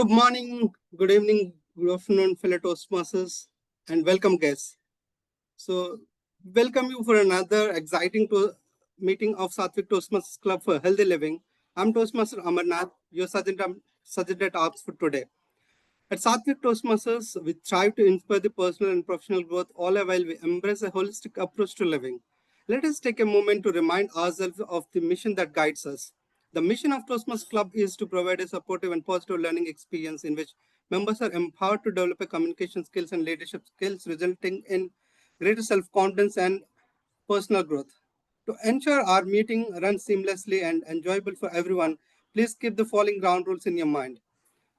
Good morning, good evening, good afternoon, fellow Toastmasters, and welcome guests. So, welcome you for another exciting meeting of Sattvic Toastmasters Club for Healthy Living. I'm Toastmaster Amarnath, your sergeant at arms for today. At Sattvic Toastmasters, we strive to inspire the personal and professional growth all the while we embrace a holistic approach to living. Let us take a moment to remind ourselves of the mission that guides us. The mission of Toastmasters Club is to provide a supportive and positive learning experience in which members are empowered to develop a communication skills and leadership skills, resulting in greater self-confidence and personal growth. To ensure our meeting runs seamlessly and enjoyable for everyone, please keep the following ground rules in your mind.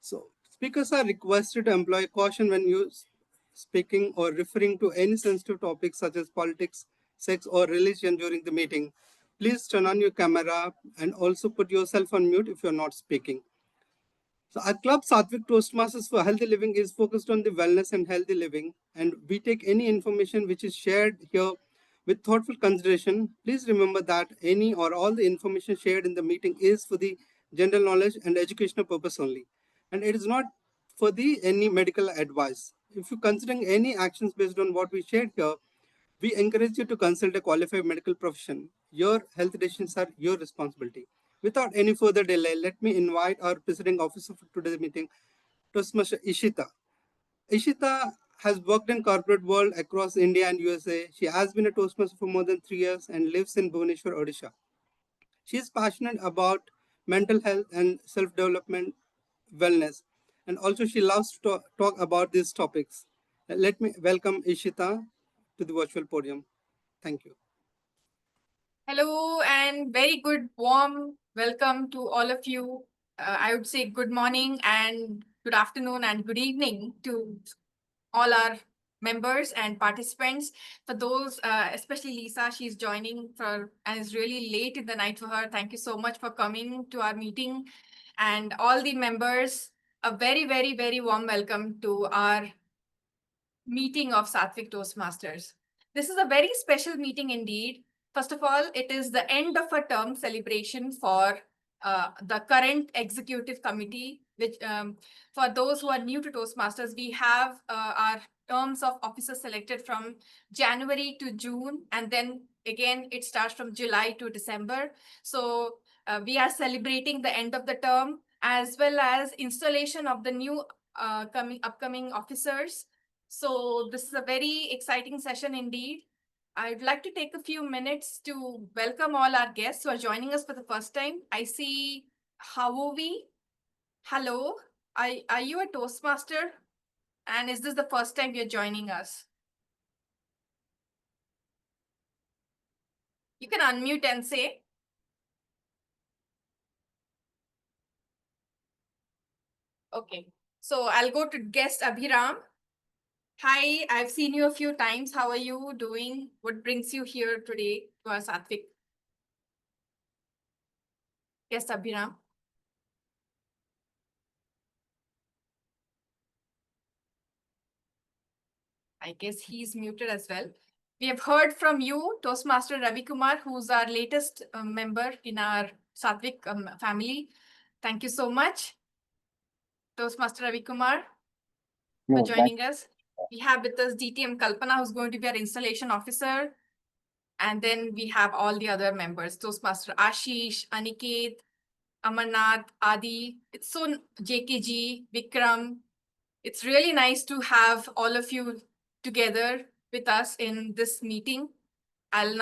So, speakers are requested to employ caution when speaking or referring to any sensitive topics such as politics, sex, or religion during the meeting. Please turn on your camera and also put yourself on mute if you're not speaking. So our club, Sattvic Toastmasters for Healthy Living, is focused on the wellness and healthy living, and we take any information which is shared here with thoughtful consideration. Please remember that any or all the information shared in the meeting is for the general knowledge and educational purpose only, and it is not for the any medical advice. If you're considering any actions based on what we shared here, we encourage you to consult a qualified medical profession. Your health decisions are your responsibility. Without any further delay, let me invite our presiding officer for today's meeting, Toastmaster Ishita. Ishita has worked in corporate world across India and USA. She has been a Toastmaster for more than 3 years and lives in Bhubaneswar, Odisha. She is passionate about mental health and self-development, wellness, and also she loves to talk about these topics. Let me welcome Ishita to the virtual podium. Thank you. Hello and very good warm welcome to all of you. I would say good morning and good afternoon and good evening to all our members and participants. For those, especially Lisa, she's joining and it's really late in the night for her. Thank you so much for coming to our meeting. And all the members, a very, very, very warm welcome to our meeting of Sattvic Toastmasters. This is a very special meeting indeed. First of all, it is the end of a term celebration for the current executive committee, which for those who are new to Toastmasters, we have our terms of officers selected from January to June, and then again, it starts from July to December. So we are celebrating the end of the term as well as installation of the new upcoming officers. So this is a very exciting session indeed. I'd like to take a few minutes to welcome all our guests who are joining us for the first time. I see Hawovi. Hello. Are you a Toastmaster? And is this the first time you're joining us? You can unmute and say. Okay. So I'll go to guest Abhiram. Hi, I've seen you a few times. How are you doing? What brings you here today to our Sattvic? Yes, Abhiram. I guess he's muted as well. We have heard from you, Toastmaster Ravi Kumar, who's our latest member in our Sattvic family. Thank you so much, Toastmaster Ravi Kumar, for joining us. We have with us DTM Kalpana, who's going to be our installation officer. And then we have all the other members, Toastmaster Ashish, Aniket, Amarnath, Adi. It's so JKG, Vikram. It's really nice to have all of you together with us in this meeting. We'll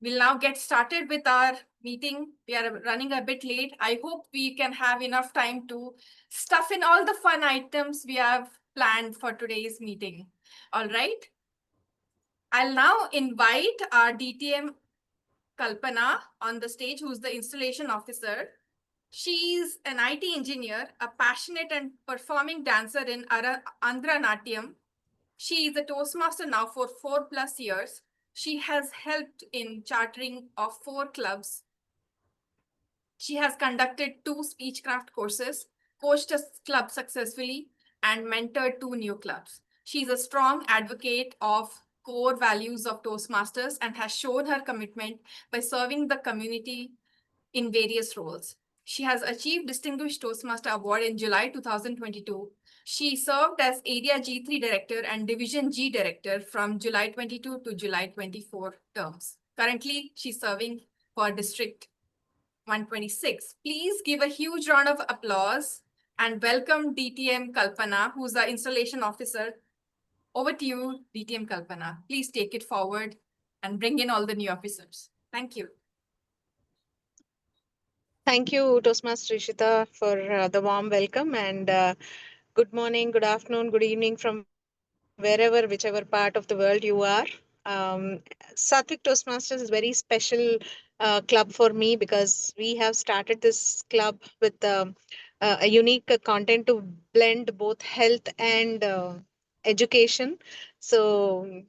now get started with our meeting. We are running a bit late. I hope we can have enough time to stuff in all the fun items we have planned for today's meeting. All right. I'll now invite our DTM Kalpana on the stage, who's the installation officer. She's an IT engineer, a passionate and performing dancer in Andhra Natyam. She is a Toastmaster now for 4+ years. She has helped in chartering of 4 clubs. She has conducted 2 speechcraft courses, coached a club successfully, and mentored 2 new clubs. She's a strong advocate of core values of Toastmasters and has shown her commitment by serving the community in various roles. She has achieved Distinguished Toastmaster Award in July 2022. She served as Area G3 Director and Division G Director from July 22 to July 24 terms. Currently, she's serving for District 126. Please give a huge round of applause and welcome DTM Kalpana, who's the installation officer. Over to you, DTM Kalpana. Please take it forward and bring in all the new officers. Thank you. Thank you, Toastmaster Rishita, for the warm welcome and good morning, good afternoon, good evening from whichever part of the world you are. Sattvic Toastmasters is very special club for me because we have started this club with a unique content to blend both health and education. So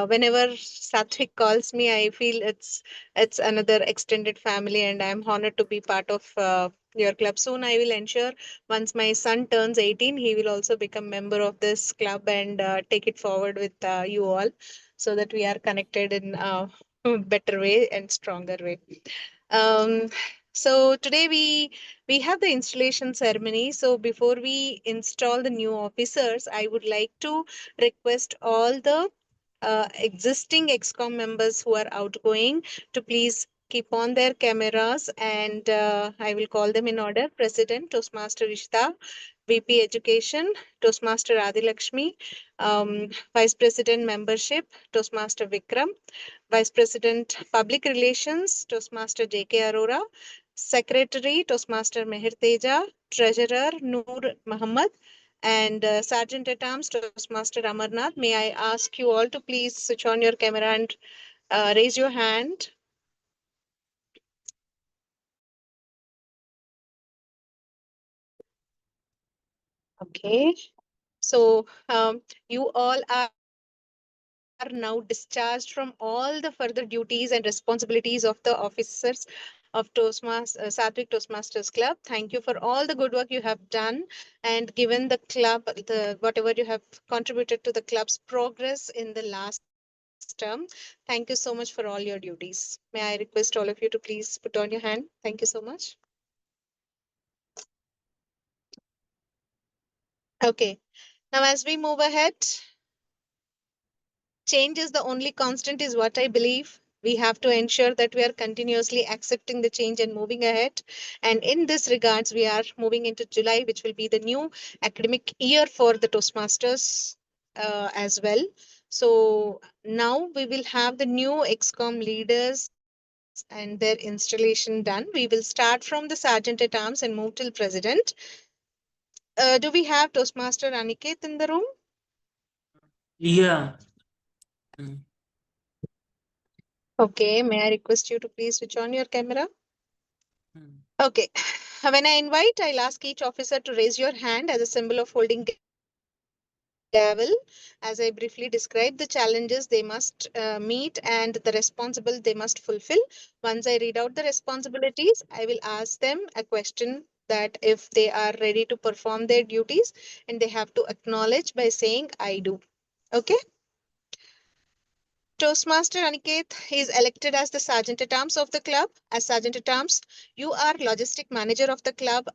whenever Sattvic calls me, I feel it's another extended family, and I'm honored to be part of your club. Soon, I will ensure once my son turns 18, he will also become member of this club and take it forward with you all, so that we are connected in a better way and stronger way. Um, so today we have the installation ceremony. So before we install the new officers, I would like to request all the existing EXCOM members who are outgoing to please keep on their cameras, and I will call them in order. President Toastmaster Ishta, VP Education Toastmaster Adilakshmi, Vice President Membership Toastmaster Vikram, Vice President Public Relations Toastmaster JK Arora, Secretary Toastmaster Meher Teja, Treasurer Noor Muhammad, and Sergeant at Arms Toastmaster Amarnath. May I ask you all to please switch on your camera and raise your hand. Okay. So you all are now discharged from all the further duties and responsibilities of the officers of Sattvic Toastmasters Club. Thank you for all the good work you have done and given the club the whatever you have contributed to the club's progress in the last term. Thank you so much for all your duties. May I request all of you to please put on your hand? Thank you so much. Okay. Now, as we move ahead, change is the only constant, is what I believe. We have to ensure that we are continuously accepting the change and moving ahead. And in this regards, we are moving into July, which will be the new academic year for the Toastmasters as well. So now we will have the new EXCOM leaders and their installation done. We will start from the Sergeant at Arms and move till President. Do we have Toastmaster Aniket in the room? Yeah. Mm. Okay, may I request you to please switch on your camera? Mm. Okay. When I invite, I'll ask each officer to raise your hand as a symbol of holding gavel. As I briefly describe the challenges they must meet and the responsible they must fulfill. Once I read out the responsibilities, I will ask them a question that if they are ready to perform their duties, and they have to acknowledge by saying, I do. Okay. Toastmaster Aniket is elected as the Sergeant at Arms of the club. As Sergeant at Arms, you are logistic manager of the club,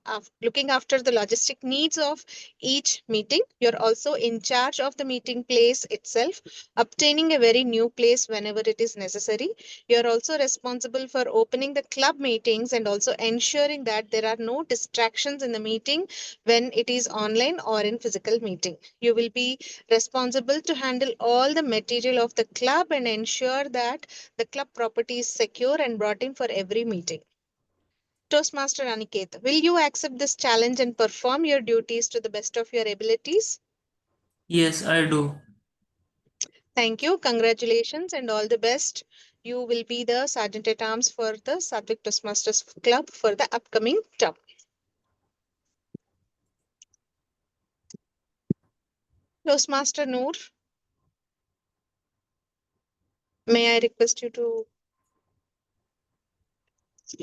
looking after the logistic needs of each meeting. You're also in charge of the meeting place itself, obtaining a very new place whenever it is necessary. You're also responsible for opening the club meetings and also ensuring that there are no distractions in the meeting when it is online or in physical meeting. You will be responsible to handle all the material of the club and ensure that the club property is secure and brought in for every meeting. Toastmaster Aniket, will you accept this challenge and perform your duties to the best of your abilities? Yes, I do. Thank you. Congratulations and all the best. You will be the Sergeant at Arms for the Sattvic Toastmasters Club for the upcoming term. Toastmaster Noor, may I request you to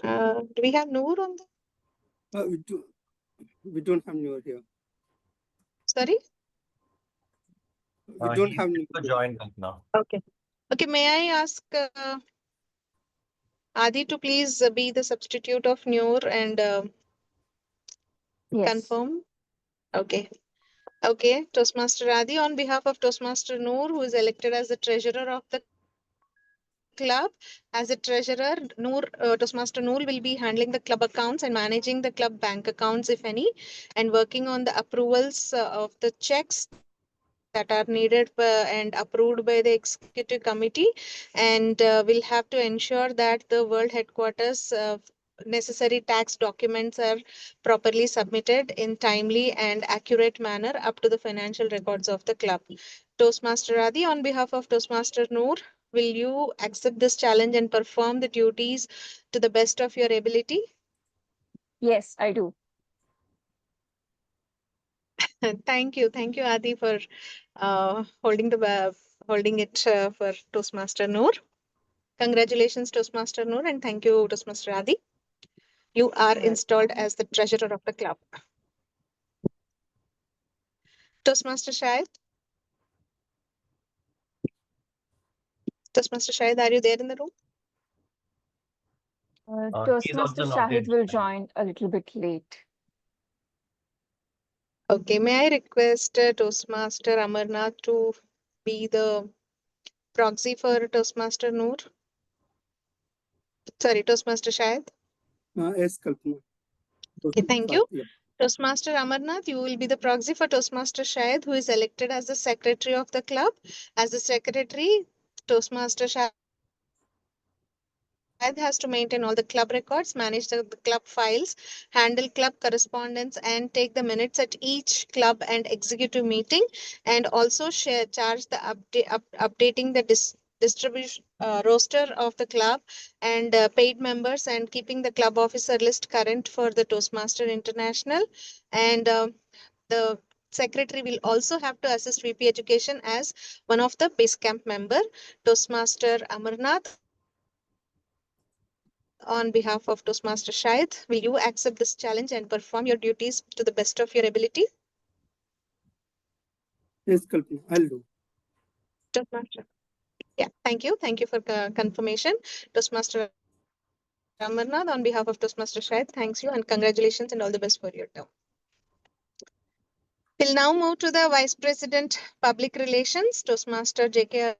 do we have Noor on the? We don't have Noor here. Sorry? We don't have Noor. Joined right now. Okay. Okay, may I ask Adi to please be the substitute of Noor and Yes. confirm. Okay. Okay, Toastmaster Adi, on behalf of Toastmaster Noor, who is elected as the treasurer of the club, as a treasurer, Toastmaster Noor will be handling the club accounts and managing the club bank accounts, if any, and working on the approvals of the checks that are needed and approved by the executive committee. And we'll have to ensure that the world headquarters necessary tax documents are properly submitted in timely and accurate manner up to the financial records of the club. Toastmaster Adi, on behalf of Toastmaster Noor, will you accept this challenge and perform the duties to the best of your ability? Yes, I do. Thank you, Adi, for holding it for Toastmaster Noor. Congratulations, Toastmaster Noor, and thank you, Toastmaster Adi. You are installed Welcome. as the treasurer of the club. Toastmaster Shahid. Toastmaster Shahid, are you there in the room? He's Toastmaster also not Shahid in. will join a little bit late. Okay, may I request Toastmaster Amarnath to be the proxy for Toastmaster Noor? Sorry, Toastmaster Shahid. Yes, Kalpana. Okay, thank you. Yeah. Toastmaster Amarnath, you will be the proxy for Toastmaster Shahid, who is elected as the secretary of the club. As the secretary, Toastmaster Shahid has to maintain all the club records, manage the club files, handle club correspondence, and take the minutes at each club and executive meeting, and also charge the updating the distribution roster of the club and paid members, and keeping the club officer list current for the Toastmaster International. And the secretary will also have to assist VP Education as one of the base camp member. Toastmaster Amarnath, on behalf of Toastmaster Shahid, will you accept this challenge and perform your duties to the best of your ability? Yes, Kalpana, I'll do. Toastmaster. Yeah, thank you. Thank you for confirmation. Toastmaster Amarnath, on behalf of Toastmaster Shahid, thanks you and congratulations and all the best for your term. We'll now move to the Vice President Public Relations, Toastmaster JK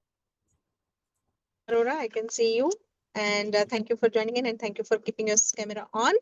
Arora. I can see you. And thank you for joining in and thank you for keeping your camera on.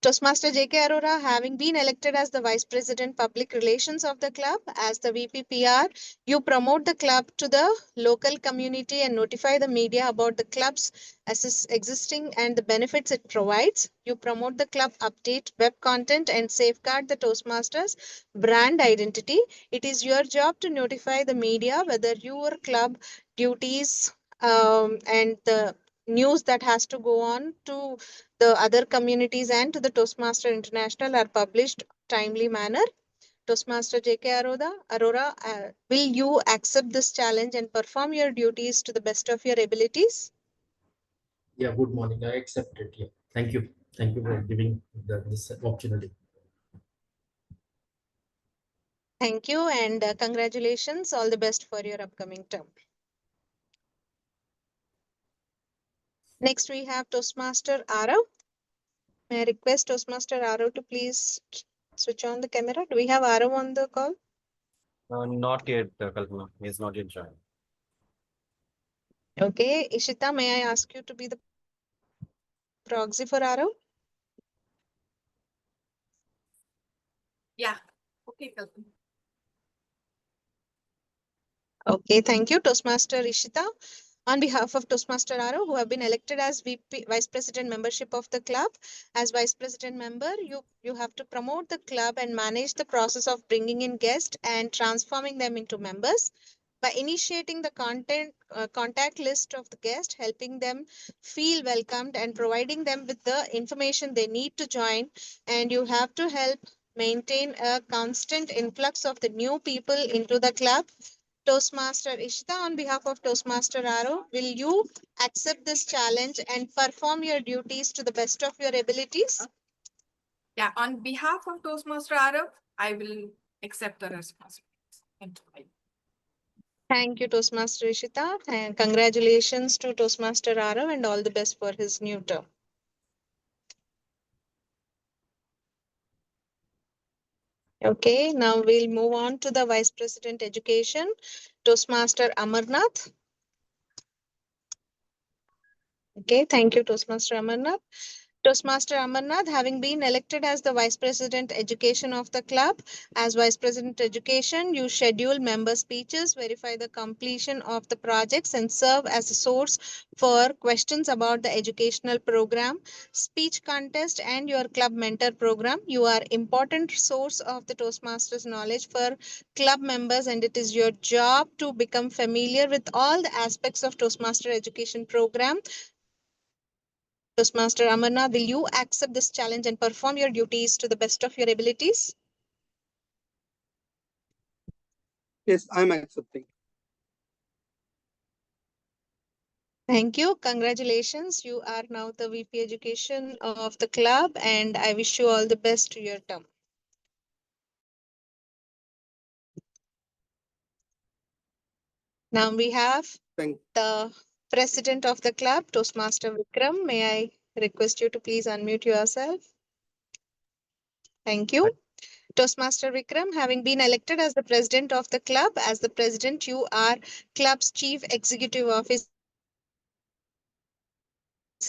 Toastmaster JK Arora, having been elected as the Vice President Public Relations of the club, as the VPPR, you promote the club to the local community and notify the media about the club's existing and the benefits it provides. You promote the club update, web content, and safeguard the Toastmasters brand identity. It is your job to notify the media whether your club duties and the news that has to go on to the other communities and to the Toastmaster International are published timely manner. Toastmaster JK Arora, will you accept this challenge and perform your duties to the best of your abilities? Yeah, good morning. I accept it. Yeah. Thank you. Thank you for giving this opportunity. Thank you and congratulations. All the best for your upcoming term. Next, we have Toastmaster Arav. May I request Toastmaster Arav to please switch on the camera? Do we have Arav on the call? Not yet, Kalpana. He is not yet joined. Okay, Ishita, may I ask you to be the proxy for Arav? Yeah. Okay, Kalpana. Okay, thank you, Toastmaster Ishita. On behalf of Toastmaster Aro, who have been elected as VP, Vice President membership of the club, as Vice President member, you have to promote the club and manage the process of bringing in guests and transforming them into members by initiating the contact list of the guest, helping them feel welcomed and providing them with the information they need to join. And you have to help maintain a constant influx of the new people into the club. Toastmaster Ishita, on behalf of Toastmaster Aro, will you accept this challenge and perform your duties to the best of your abilities? Yeah, on behalf of Toastmaster Arab, I will accept the responsibilities. Thank you. Thank you, Toastmaster Ishita, and congratulations to Toastmaster Arav and all the best for his new term. Okay, now we'll move on to the Vice President Education, Toastmaster Amarnath. Okay, thank you, Toastmaster Amarnath. Toastmaster Amarnath, having been elected as the Vice President Education of the club, as Vice President Education, you schedule member speeches, verify the completion of the projects, and serve as a source for questions about the educational program, speech contest, and your club mentor program. You are important source of the Toastmasters knowledge for club members, and it is your job to become familiar with all the aspects of Toastmaster education program. Toastmaster Amarnath, will you accept this challenge and perform your duties to the best of your abilities? Yes, I'm accepting. Thank you. Congratulations. You are now the VP Education of the club, and I wish you all the best to your term. Now we have Thank the President of the club, Toastmaster Vikram. May I request you to please unmute yourself? Thank you. Toastmaster Vikram, having been elected as the president of the club, as the president, you are club's chief executive officer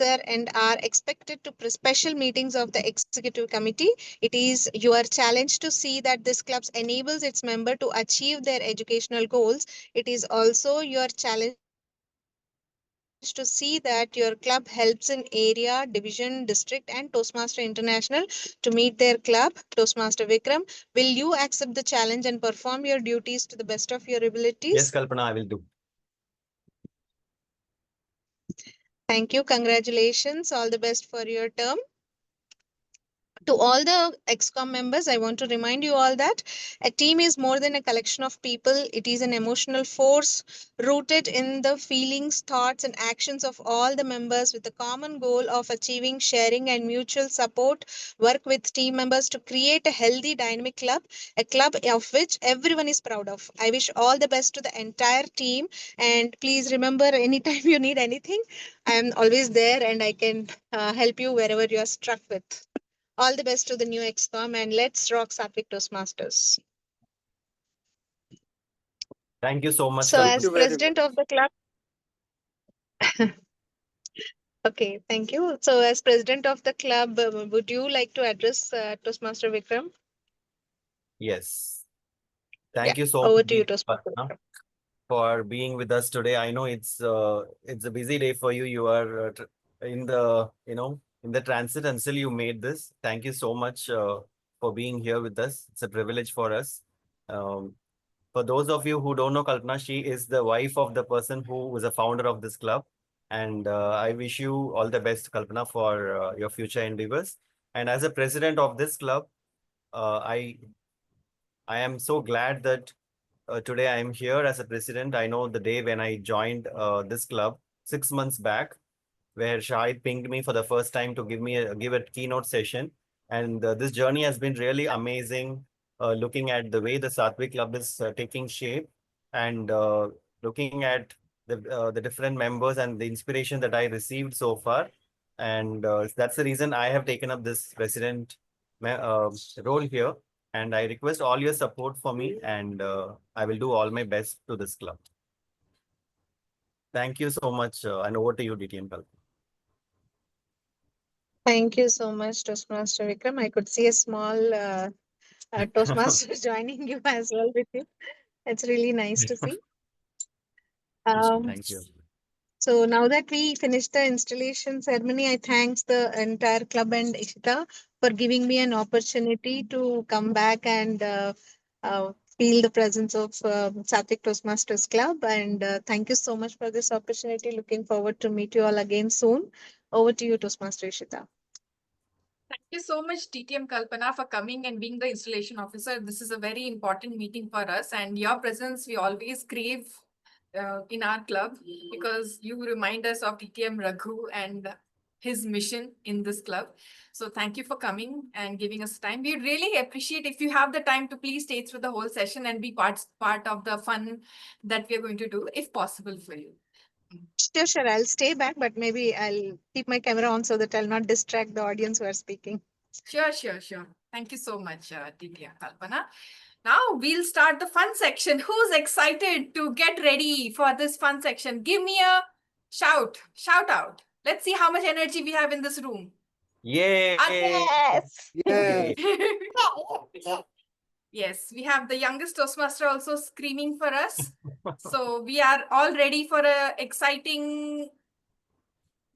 and are expected to special meetings of the executive committee. It is your challenge to see that this club enables its member to achieve their educational goals. It is also your challenge to see that your club helps in area, division, district, and Toastmaster International to meet their club. Toastmaster Vikram, will you accept the challenge and perform your duties to the best of your abilities? Yes, Kalpana, I will do. Thank you. Congratulations. All the best for your term. To all the ExCom members, I want to remind you all that a team is more than a collection of people. It is an emotional force rooted in the feelings, thoughts, and actions of all the members with the common goal of achieving, sharing, and mutual support. Work with team members to create a healthy, dynamic club, a club of which everyone is proud of. I wish all the best to the entire team. And please remember, anytime you need anything, I am always there and I can help you wherever you are struck with. All the best to the new ExCom, and let's rock Sattvic Toastmasters. Thank you so much, So, Kalpana. as you very president much. of the club, okay, thank you. So, as president of the club, would you like to address Toastmaster Vikram? Yes. Yeah, Thank you so over much, to you, Deep, Toastmaster Kalpana, Vikram. for being with us today. I know it's a busy day for you. You are in the in the transit until you made this. Thank you so much for being here with us. It's a privilege for us. Um, for those of you who don't know Kalpana, she is the wife of the person who was a founder of this club. And I wish you all the best, Kalpana, for your future endeavors. And as a president of this club, uh, I I am so glad that today I am here as a president. I know the day when I joined this club 6 months back, where Shahid pinged me for the first time to give a keynote session. And this journey has been really amazing, looking at the way the Sattvic Club is taking shape and looking at the different members and the inspiration that I received so far. And that's the reason I have taken up this president role here. And I request all your support for me, and I will do all my best to this club. Thank you so much, and over to you, DTM Kalpana. Thank you so much, Toastmaster Vikram. I could see a small Toastmaster joining you as well with you. It's really nice to see. Thank you. So now that we finished the installation ceremony, I thanks the entire club and Ishita for giving me an opportunity to come back and feel the presence of Sattvic Toastmasters Club. And thank you so much for this opportunity. Looking forward to meet you all again soon. Over to you, Toastmaster Ishita. Thank you so much, TTM Kalpana, for coming and being the installation officer. This is a very important meeting for us, and your presence we always crave in our club because you remind us of TTM Raghu, and his mission in this club. So thank you for coming and giving us time. We really appreciate if you have the time to please stay through the whole session and be part of the fun that we are going to do, if possible for you. Sure. I'll stay back, but maybe I'll keep my camera on so that I'll not distract the audience who are speaking. Sure. Thank you so much, Divya, Kalpana. Now we'll start the fun section. Who's excited to get ready for this fun section? Give me a shout out. Let's see how much energy we have in this room. Yay! Yes. Yeah. Yes, we have the youngest Toastmaster also screaming for us. So we are all ready for a exciting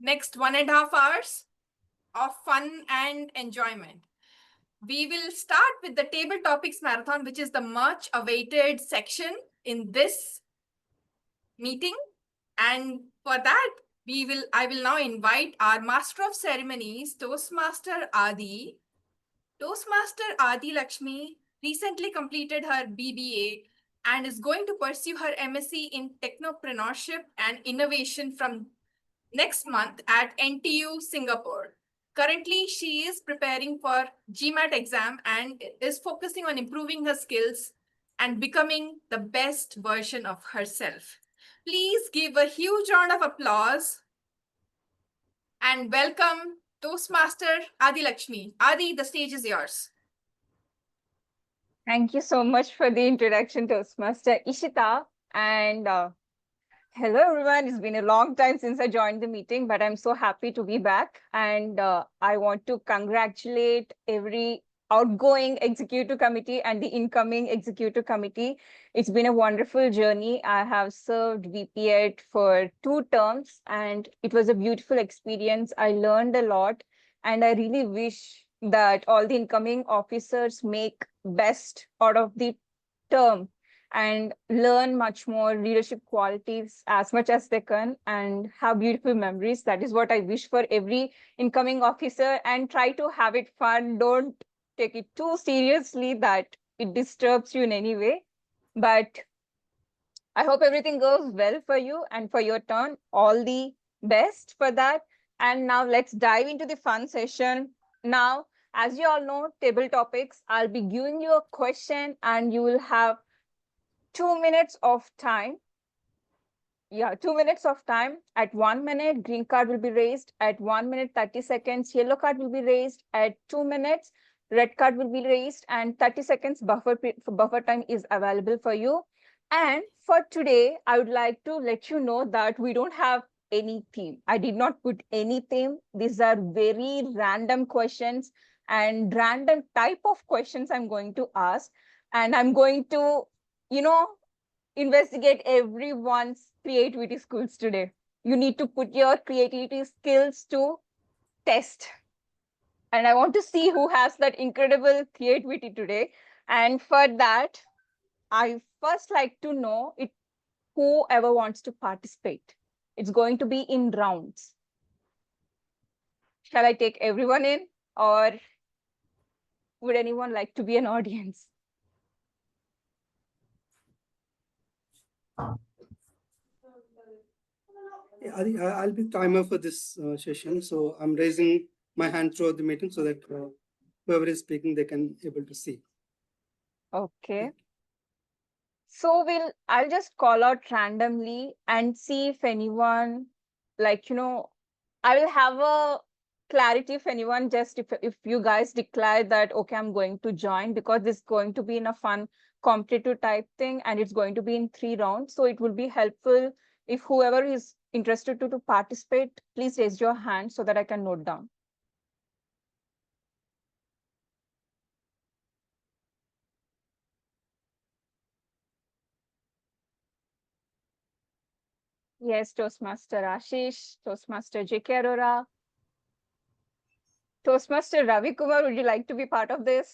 next 1.5 hours of fun and enjoyment. We will start with the table topics marathon, which is the much awaited section in this meeting. And for that, I will now invite our Master of Ceremonies, Toastmaster Adi. Toastmaster Adi Lakshmi recently completed her BBA and is going to pursue her MSc in Technopreneurship and Innovation from next month at NTU, Singapore. Currently, she is preparing for GMAT exam and is focusing on improving her skills and becoming the best version of herself. Please give a huge round of applause and welcome Toastmaster Adi Lakshmi. Adi, the stage is yours. Thank you so much for the introduction, Toastmaster Ishita. And hello, everyone. It's been a long time since I joined the meeting, but I'm so happy to be back. And I want to congratulate every outgoing executive committee and the incoming executive committee. It's been a wonderful journey. I have served VP8 for 2 terms, and it was a beautiful experience. I learned a lot, and I really wish that all the incoming officers make best out of the term and learn much more leadership qualities as much as they can and have beautiful memories. That is what I wish for every incoming officer, and try to have it fun. Don't take it too seriously that it disturbs you in any way. But I hope everything goes well for you and for your turn. All the best for that. And now let's dive into the fun session. Now, as you all know, table topics, I'll be giving you a question and you will have 2 minutes of time. Yeah, 2 minutes of time. At 1 minute, green card will be raised. At 1 minute, 30 seconds, yellow card will be raised. At 2 minutes, red card will be raised, and 30 seconds buffer time is available for you. And for today, I would like to let you know that we don't have any theme. I did not put any theme. These are very random questions and random type of questions I'm going to ask. And I'm going to, investigate everyone's creativity skills today. You need to put your creativity skills to test. And I want to see who has that incredible creativity today. And for that, I first like to know whoever wants to participate. It's going to be in rounds. Shall I take everyone in, or would anyone like to be an audience? Yeah, I'll be timer for this session. So I'm raising my hand throughout the meeting so that whoever is speaking, they can able to see. Okay. So I'll just call out randomly and see if anyone, I will have a clarity if anyone if you guys declare that, okay, I'm going to join, because this is going to be in a fun competitive type thing and it's going to be in 3 rounds. So it will be helpful if whoever is interested to participate, please raise your hand so that I can note down. Yes, Toastmaster Ashish, Toastmaster J.K. Arora, Toastmaster Ravi Kumar, would you like to be part of this?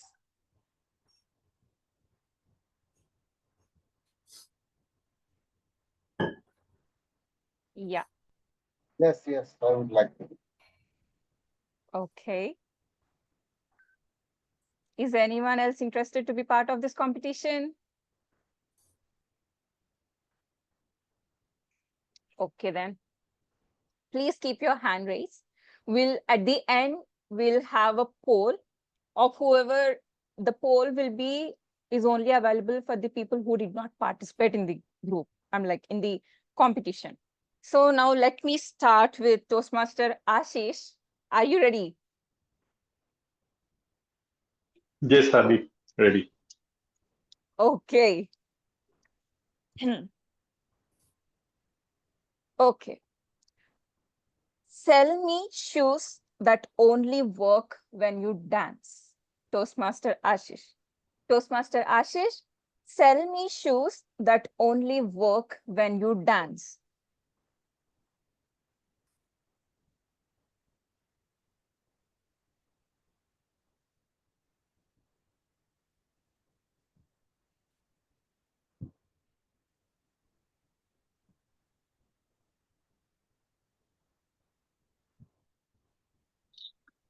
Yeah. Yes, I would like to. Okay. Is anyone else interested to be part of this competition? Okay, then. Please keep your hand raised. at the end, we'll have a poll of whoever the poll will be is only available for the people who did not participate in the group. I'm like in the competition. So now let me start with Toastmaster Ashish. Are you ready? Yes, Adi, ready. Okay. Okay. Sell me shoes that only work when you dance. Toastmaster Ashish. Toastmaster Ashish, sell me shoes that only work when you dance.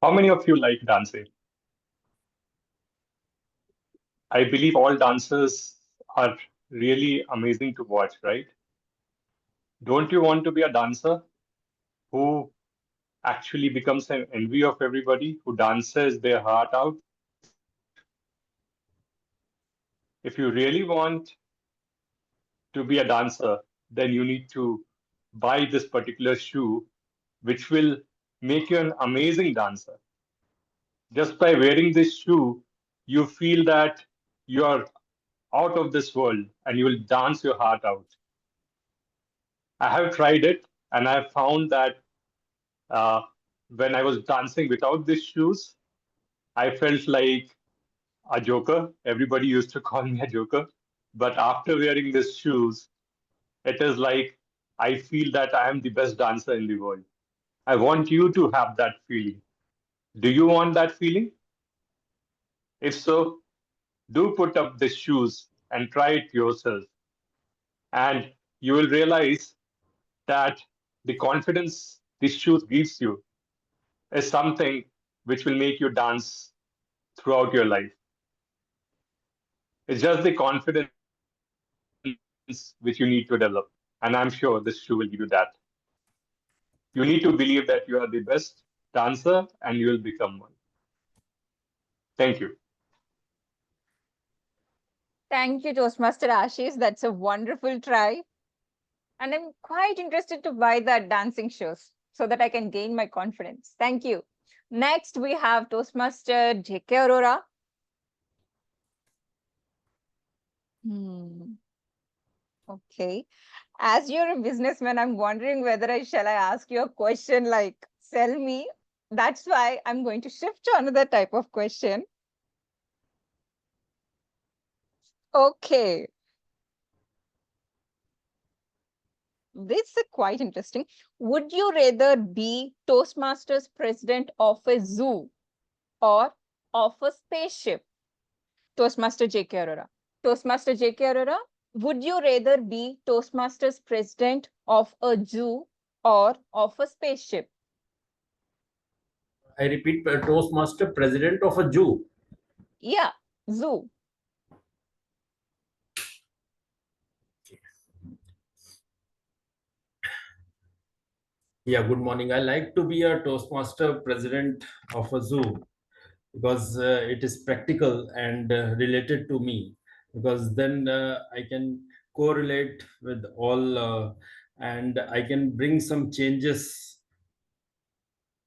How many of you like dancing? I believe all dancers are really amazing to watch, right? Don't you want to be a dancer who actually becomes an envy of everybody, who dances their heart out? If you really want to be a dancer, then you need to buy this particular shoe, which will make you an amazing dancer. Just by wearing this shoe, you feel that you're out of this world and you will dance your heart out. I have tried it and I have found that uh, when I was dancing without these shoes, I felt like a joker. Everybody used to call me a joker. But after wearing these shoes, it is like I feel that I am the best dancer in the world. I want you to have that feeling. Do you want that feeling? If so, do put up the shoes and try it yourself. And you will realize that the confidence these shoes gives you is something which will make you dance throughout your life. It's just the confidence which you need to develop. And I'm sure this shoe will give you that. You need to believe that you are the best dancer and you will become one. Thank you. Thank you, Toastmaster Ashish. That's a wonderful try. And I'm quite interested to buy that dancing shoes so that I can gain my confidence. Thank you. Next, we have Toastmaster JK Aurora. Okay. As you're a businessman, I'm wondering whether shall I ask you a question like, sell me? That's why I'm going to shift to another type of question. Okay. This is quite interesting. Would you rather be Toastmasters president of a zoo or of a spaceship? Toastmaster JK Aurora. Toastmaster JK Aurora, would you rather be Toastmasters president of a zoo or of a spaceship? I repeat, Toastmaster president of a Jew. Yeah, zoo. Yeah, good morning. I like to be a Toastmaster president of a zoo because it is practical and related to me. Because then I can correlate with all and I can bring some changes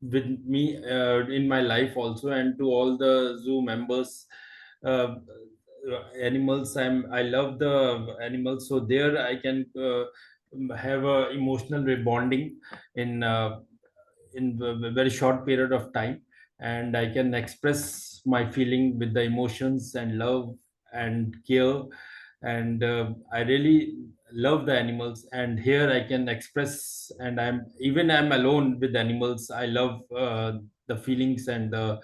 with me in my life also, and to all the zoo members. uh, Animals, I love the animals, so there I can have a emotional rebonding in a very short period of time, and I can express my feeling with the emotions and love and care. And I really love the animals, and here I can express, and I'm alone with animals. I love the feelings and the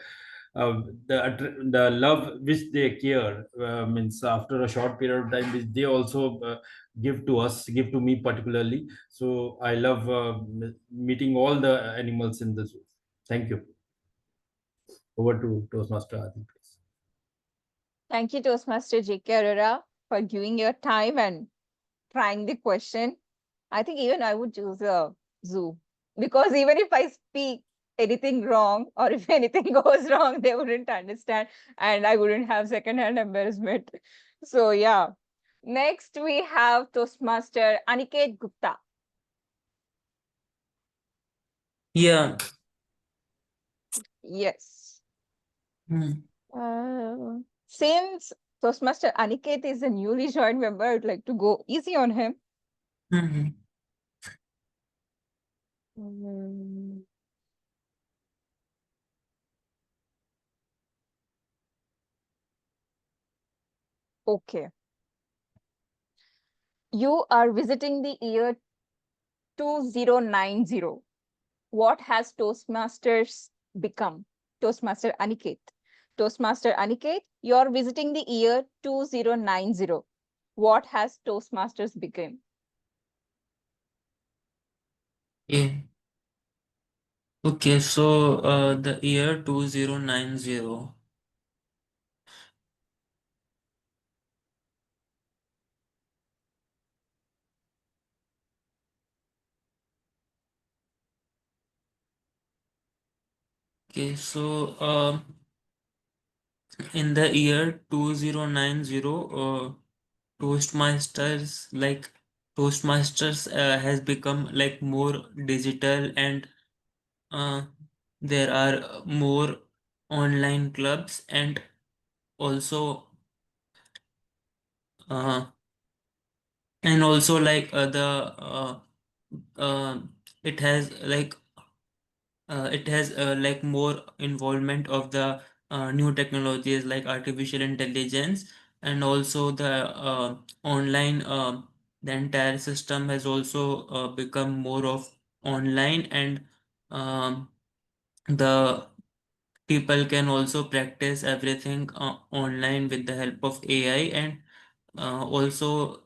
love which they care, means after a short period of time, which they also give to me particularly. So I love meeting all the animals in the zoo. Thank you. Over to Toastmaster Adi, please. Thank you, Toastmaster JK Aurora, for giving your time and trying the question. I think even I would choose a zoo because even if I speak, anything wrong, or if anything goes wrong, they wouldn't understand and I wouldn't have secondhand embarrassment. So yeah. Next, we have Toastmaster Aniket Gupta. Yeah. Yes. Hmm. Since Toastmaster Aniket is a newly joined member, I'd like to go easy on him. Mhm. Okay. You are visiting the year 2090. What has Toastmasters become? Toastmaster Aniket. Toastmaster Aniket, you're visiting the year 2090. What has Toastmasters become? Yeah. Okay, so the year 2090. Okay, so in the year 2090, Toastmasters has become like more digital, and uh, there are more online clubs, and also uh, like the uh, it has like more involvement of the new technologies like artificial intelligence, and also the online the entire system has also become more of online, and um, the people can also practice everything online with the help of AI, and also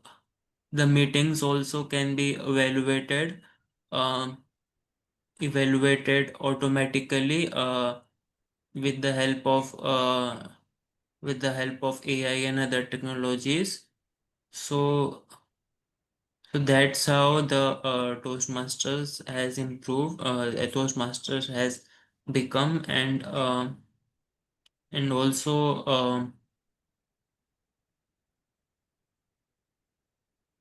the meetings also can be um, evaluated automatically with the help of AI and other technologies. So, that's how the Toastmasters has improved. Toastmasters has become, and also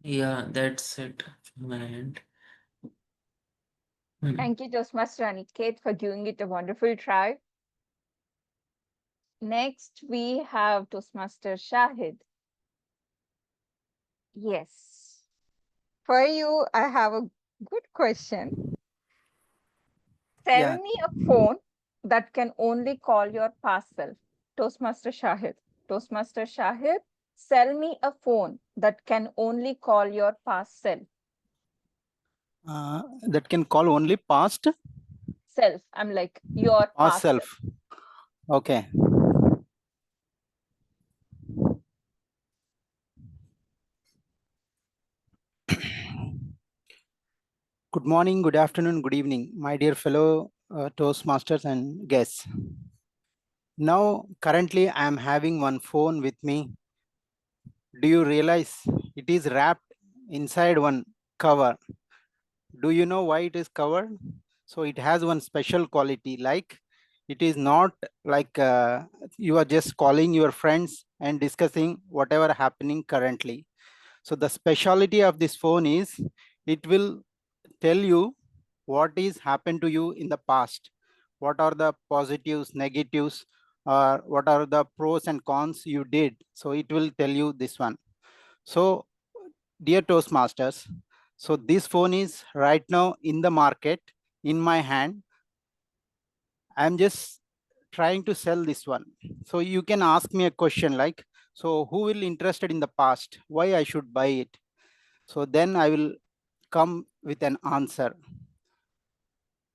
yeah, that's it from my end. Hmm. Thank you, Toastmaster Aniket, for giving it a wonderful try. Next, we have Toastmaster Shahid. Yes. For you, I have a good question. Yeah. Tell me a phone that can only call your past self. Toastmaster Shahid. Toastmaster Shahid, sell me a phone that can only call your past self. That can call only past Self. I'm like your past self. self. Okay. Good morning, good afternoon, good evening, my dear fellow Toastmasters and guests. Now, currently, I am having one phone with me. Do you realize it is wrapped inside one cover? Do you know why it is covered? So it has one special quality, like it is not like you are just calling your friends and discussing whatever happening currently. So the speciality of this phone is it will tell you what is happened to you in the past, what are the positives, negatives, or what are the pros and cons you did. So it will tell you this one. So dear Toastmasters, so this phone is right now in the market in my hand. I'm just trying to sell this one. So you can ask me a question like, so who will interested in the past, why I should buy it? So then I will come with an answer.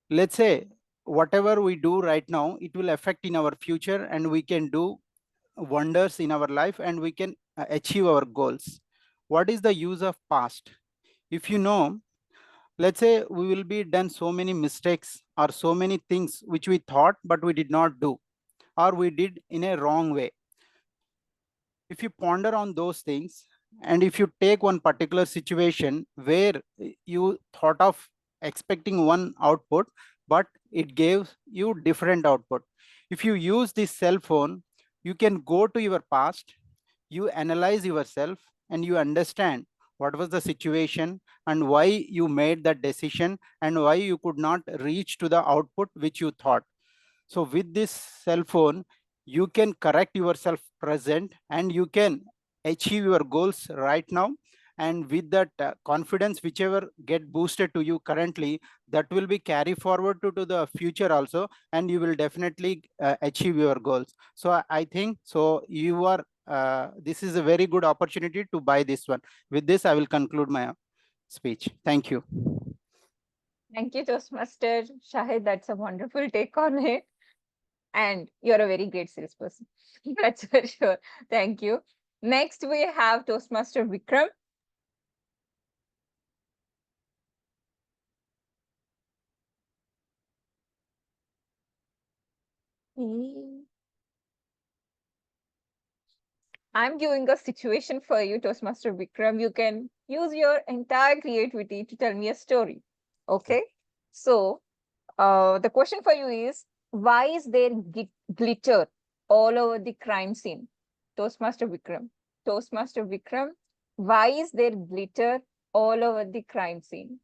Let's say whatever we do right now, it will affect in our future, and we can do wonders in our life, and we can achieve our goals. What is the use of past? If you know, let's say we will be done so many mistakes or so many things which we thought but we did not do, or we did in a wrong way. If you ponder on those things, and if you take one particular situation where you thought of expecting one output, but it gives you different output. If you use this cell phone, you can go to your past, you analyze yourself, and you understand what was the situation and why you made that decision and why you could not reach to the output which you thought. So with this cell phone, you can correct yourself present and you can achieve your goals right now. And with that confidence, whichever get boosted to you currently, that will be carry forward to the future also, and you will definitely achieve your goals. So I think so you are this is a very good opportunity to buy this one. With this, I will conclude my speech. Thank you. Thank you, Toastmaster Shahid. That's a wonderful take on it. And you're a very great salesperson. That's for sure. Thank you. Next, we have Toastmaster Vikram. I'm giving a situation for you, Toastmaster Vikram. You can use your entire creativity to tell me a story. Okay. So, the question for you is, why is there glitter all over the crime scene? Toastmaster Vikram. Toastmaster Vikram, why is there glitter all over the crime scene?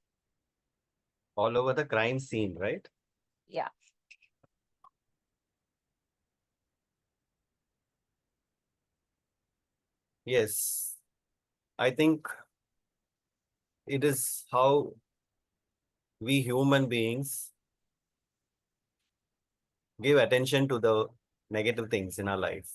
All over the crime scene, right? Yeah. Yes. I think it is how we human beings give attention to the negative things in our life.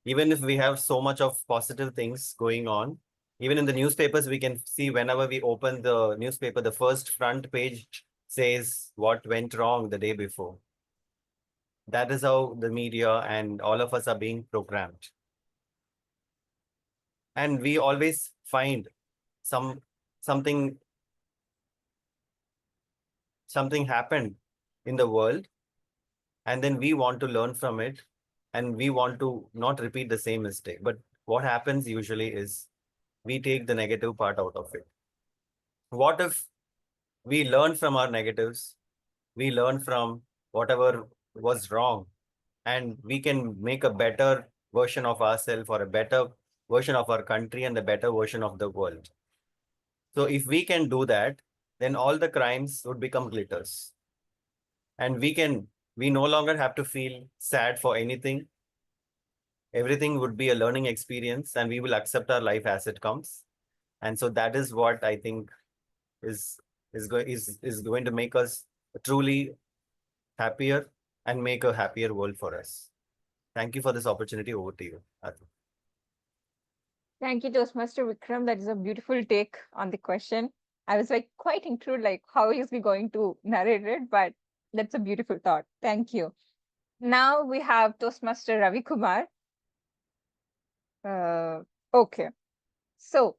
Even if we have so much of positive things going on, even in the newspapers, we can see whenever we open the newspaper, the first front page says what went wrong the day before. That is how the media and all of us are being programmed. And we always find something happened in the world, and then we want to learn from it, and we want to not repeat the same mistake. But what happens usually is we take the negative part out of it. What if we learn from our negatives, we learn from whatever was wrong, and we can make a better version of ourselves or a better version of our country and a better version of the world. So if we can do that, then all the crimes would become glitters. And we no longer have to feel sad for anything. Everything would be a learning experience, and we will accept our life as it comes. And so that is what I think is going to make us truly happier and make a happier world for us. Thank you for this opportunity. Over to you, Atu. Thank you, Toastmaster Vikram. That is a beautiful take on the question. I was like quite intrigued, like how is he going to narrate it? But that's a beautiful thought. Thank you. Now we have Toastmaster Ravi Kumar. Okay. So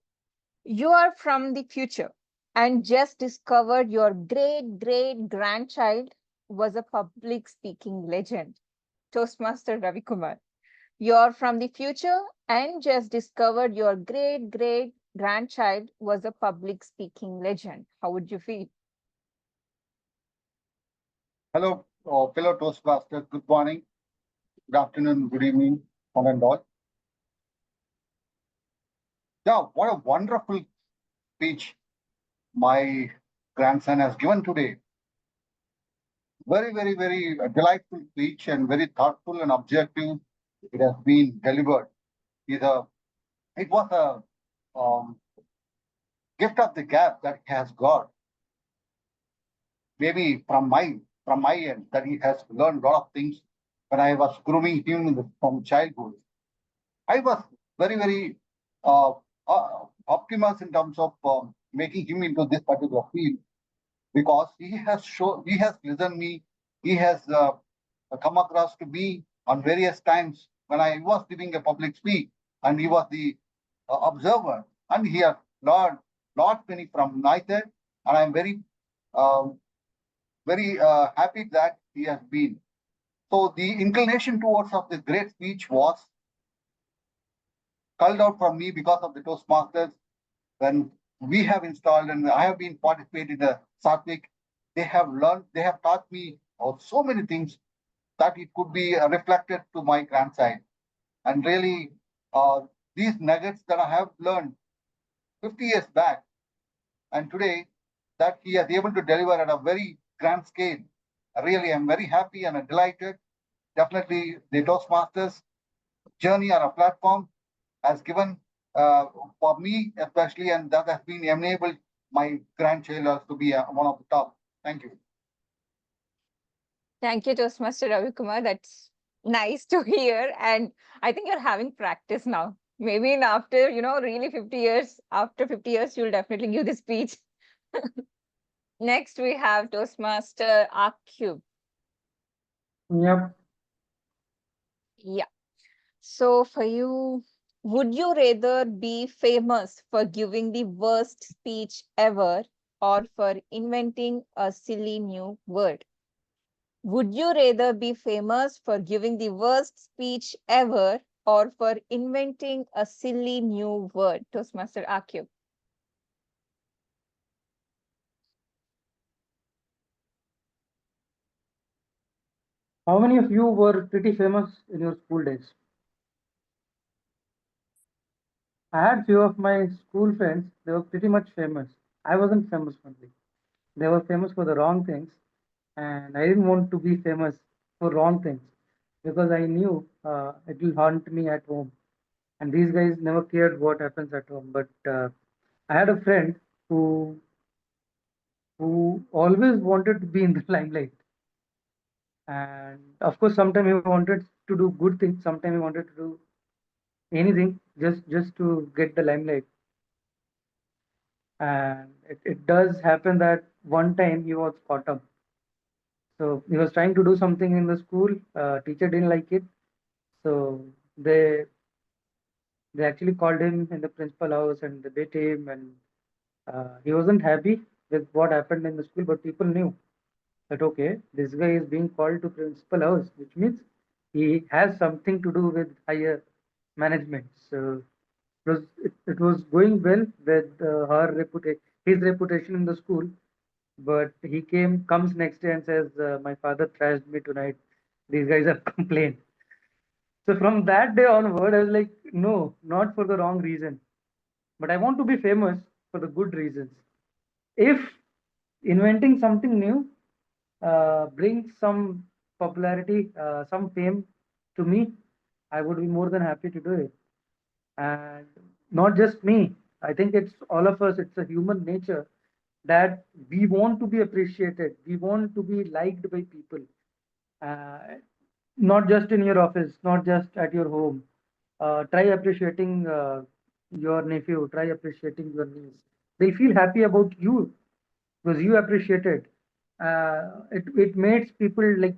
you are from the future and just discovered your great great grandchild was a public speaking legend. Toastmaster Ravi Kumar. You're from the future and just discovered your great great grandchild was a public speaking legend. How would you feel? Hello, fellow Toastmasters. Good morning, good afternoon, good evening, one and all. Yeah, what a wonderful speech my grandson has given today. Very, very, very delightful speech and very thoughtful and objective. It has been delivered. It was a gift of the gap that he has got. Maybe from my end, that he has learned a lot of things when I was grooming him from childhood. I was very, very uh, optimistic in terms of making him into this particular field because he has listened me, he has come across to me on various times when I was giving a public speech, and he was the observer, and he has learned lot many from neither, and I'm um, very happy that he has been. So the inclination towards of this great speech was culled out from me because of the Toastmasters when we have installed and I have been participating in the Sattvic they have learned, they have taught me so many things that it could be reflected to my grandchild. And really, these nuggets that I have learned 50 years back, and today that he is able to deliver at a very grand scale. Really, I'm very happy and delighted. Definitely, the Toastmasters journey or a platform has given for me especially, and that has been enabled my grandchild to be one of the top. Thank you. Thank you, Toastmaster Ravi Kumar. That's nice to hear. And I think you're having practice now. Maybe in after, really 50 years, after 50 years, you'll definitely give the speech. Next, we have Toastmaster Akub. Yep. Yeah. So for you, would you rather be famous for giving the worst speech ever or for inventing a silly new word? Would you rather be famous for giving the worst speech ever or for inventing a silly new word? Toastmaster Akub. How many of you were pretty famous in your school days? I had few of my school friends, they were pretty much famous. I wasn't famous only. They were famous for the wrong things, and I didn't want to be famous for wrong things because I knew it will haunt me at home. And these guys never cared what happens at home. But I had a friend who always wanted to be in the limelight. And of course, sometimes he wanted to do good things, sometimes he wanted to do anything just to get the limelight. And it does happen that one time he was caught up. So he was trying to do something in the school. Teacher didn't like it, so they actually called him in the principal house and they beat him. And he wasn't happy with what happened in the school, but people knew that okay, this guy is being called to principal house, which means he has something to do with higher management. So it was going well with his reputation in the school. But he comes next day and says, "My father trashed me tonight. These guys have complained." So from that day onward, I was like, no, not for the wrong reason, but I want to be famous for the good reasons. If inventing something new brings some popularity, some fame to me, I would be more than happy to do it. And not just me, I think it's all of us, it's a human nature that we want to be appreciated, we want to be liked by people, uh, not just in your office, not just at your home. Try appreciating your nephew, try appreciating your niece. They feel happy about you because you appreciated. It makes people like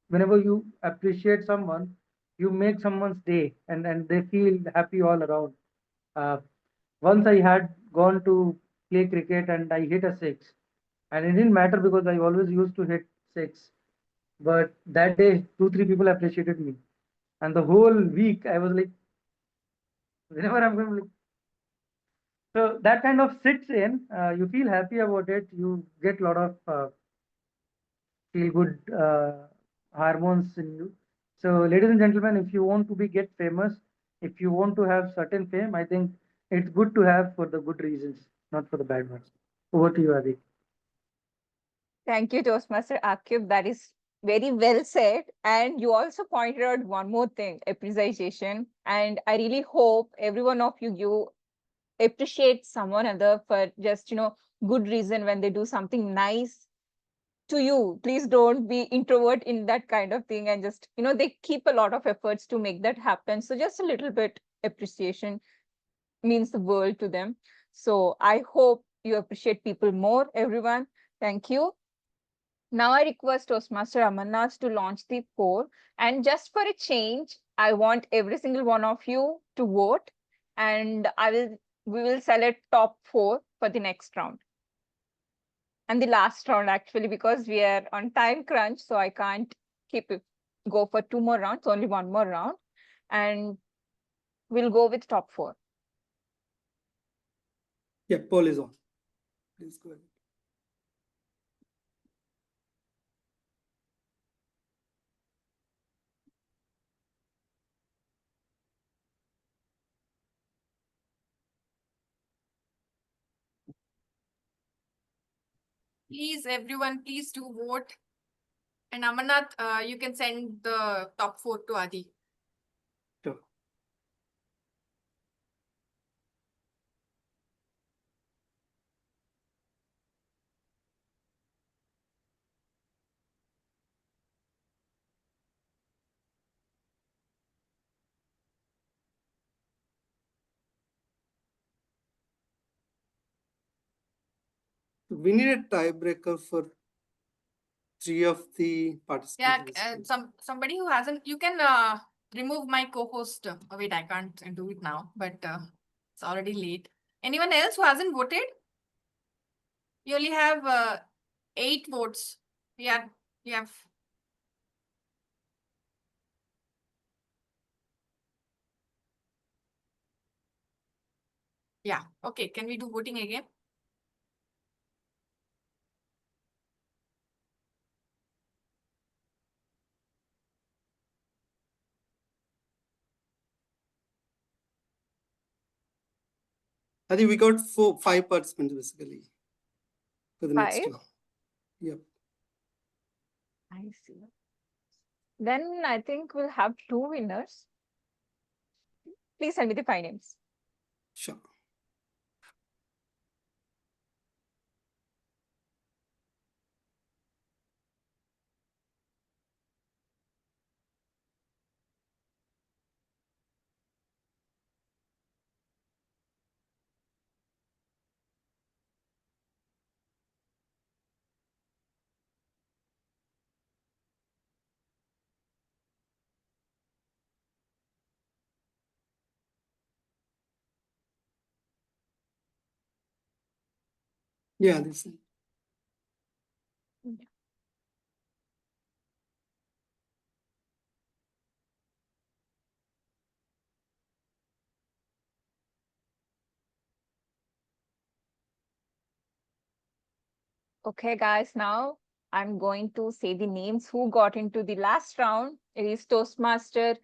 whenever you appreciate someone, you make someone's day, and they feel happy all around. Uh, Once I had gone to play cricket and I hit a six, and it didn't matter because I always used to hit six. But that day, two, three people appreciated me, and the whole week I was like, whenever I'm going, like, so that kind of sits in. You feel happy about it. You get a lot of feel good hormones in you. So, ladies and gentlemen, if you want to be get famous, if you want to have certain fame, I think it's good to have for the good reasons, not for the bad ones. Over to you, Adi. Thank you, Toastmaster Akib. That is very well said. And you also pointed out one more thing, appreciation. And I really hope every one of you appreciate someone other for just, good reason when they do something nice to you. Please don't be introvert in that kind of thing and just, they keep a lot of efforts to make that happen. So just a little bit appreciation means the world to them. So I hope you appreciate people more, everyone. Thank you. Now I request Toastmaster Amarnath to launch the poll. And just for a change, I want every single one of you to vote. And we will select top 4 for the next round. And the last round actually, because we are on time crunch, so I can't go for 2 more rounds, only 1 more round. And we'll go with top 4. Yeah, poll is on. Please go ahead. Please, everyone, please do vote. And Amarnath, you can send the top 4 to Adi. Sure. We need a tiebreaker for 3 of the participants. Yeah, somebody who hasn't, you can remove my co-host. Oh, wait, I can't do it now, but it's already late. Anyone else who hasn't voted? You only have 8 votes. Yeah, you have. Yeah, okay. Can we do voting again? I think we got 5 participants basically for the next 5? year. Yep. I see. Then I think we'll have 2 winners. Please send me the 5 names. Sure. Yeah, this. Okay, guys, now I'm going to say the names who got into the last round. It is Toastmaster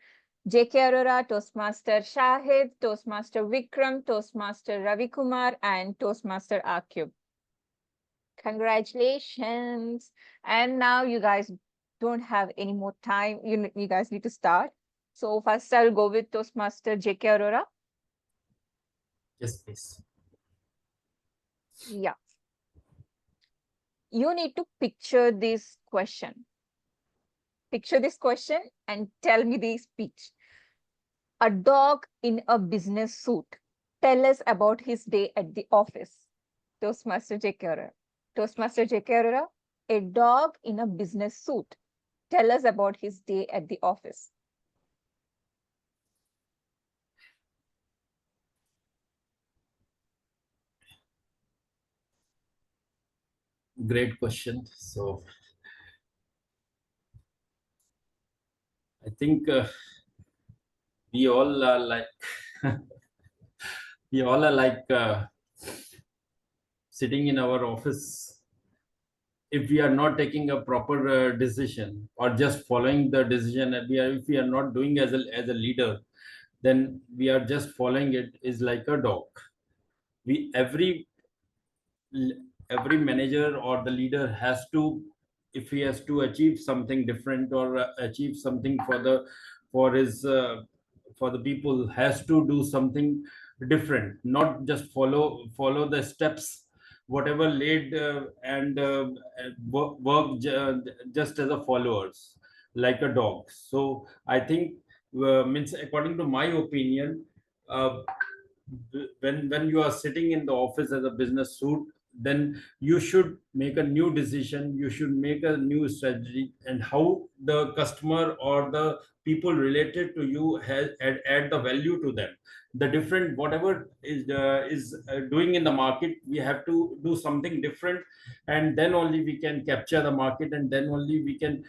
JK Arora, Toastmaster Shahid, Toastmaster Vikram, Toastmaster Ravi Kumar, and Toastmaster Akib. Congratulations. And now you guys don't have any more time. You guys need to start. So first I'll go with Toastmaster JK Arora. Yes, please. Yeah. You need to picture this question. Picture this question and tell me the speech. A dog in a business suit. Tell us about his day at the office. Toastmaster JK Arora. Toastmaster JK Arora. A dog in a business suit. Tell us about his day at the office. Great question. So I think we all are like we all are like sitting in our office. If we are not taking a proper decision or just following the decision, and if we are not doing as a leader, then we are just following it is like a dog. We every manager or the leader has to, if he has to achieve something different or achieve something for his for the people, has to do something different, not just follow the steps whatever laid and just as a followers like a dog. So I think means according to my opinion, uh, when you are sitting in the office as a business suit, then you should make a new decision, you should make a new strategy, and how the customer or the people related to you add the value to them. The different whatever is doing in the market, we have to do something different, and then only we can capture the market, and then only we can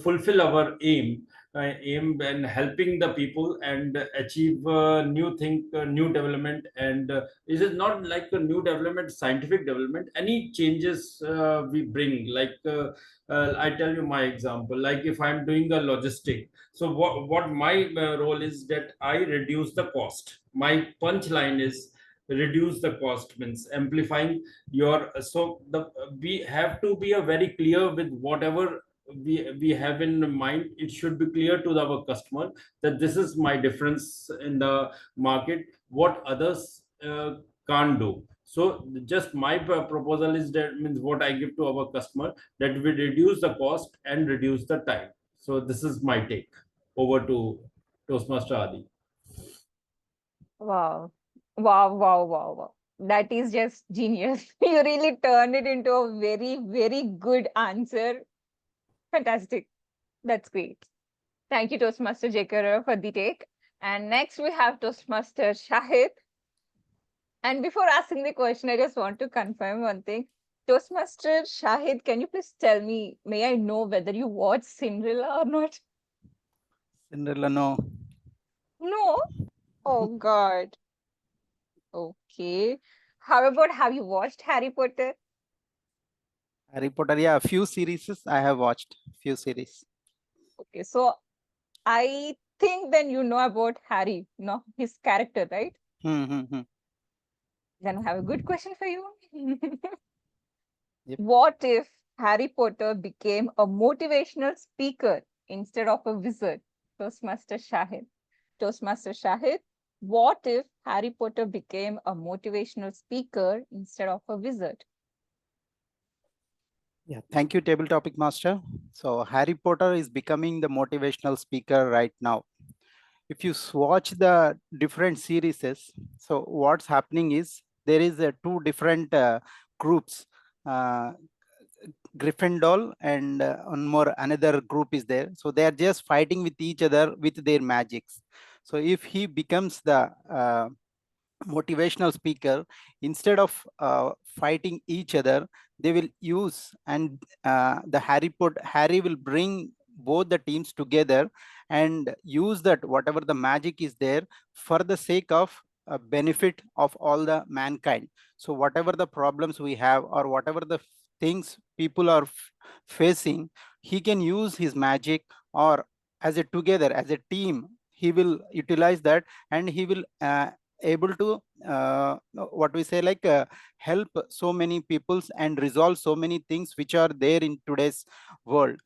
fulfill our aim and helping the people and achieve new thing, new development. And it is not like a new development, scientific development, any changes we bring, like I tell you my example, like if I'm doing a logistic, so what my role is that I reduce the cost. My punchline is reduce the cost, means amplifying your, so the we have to be a very clear with whatever we have in mind. It should be clear to our customer that this is my difference in the market, what others can't do. So just my proposal is that, means what I give to our customer, that we reduce the cost and reduce the time. So this is my take. Over to Toastmaster Adi. Wow. Wow, wow, wow, wow. That is just genius. You really turned it into a very, very good answer. Fantastic. That's great. Thank you, Toastmaster Jekara, for the take. And next we have Toastmaster Shahid. And before asking the question, I just want to confirm one thing. Toastmaster Shahid, can you please tell me, may I know whether you watched Cinderella or not? Cinderella, no. No? Oh, God. Okay. How about, have you watched Harry Potter? Harry Potter, yeah, a few series I have watched, few series. Okay, so I think then you know about Harry, no, his character, right? Then I have a good question for you. Yep. What if Harry Potter became a motivational speaker instead of a wizard? Toastmaster Shahid. Toastmaster Shahid, what if Harry Potter became a motivational speaker instead of a wizard? Yeah, thank you, Table Topic Master. So Harry Potter is becoming the motivational speaker right now. If you watch the different series, so what's happening is there is two different groups, Gryffindor and one more another group is there. So they are just fighting with each other with their magics. So if he becomes the motivational speaker, instead of fighting each other, they will use, and the Harry will bring both the teams together and use that whatever the magic is there for the sake of benefit of all the mankind. So whatever the problems we have or whatever the things people are facing, he can use his magic, or as a together as a team he will utilize that, and he will able to what we say like help so many peoples and resolve so many things which are there in today's world.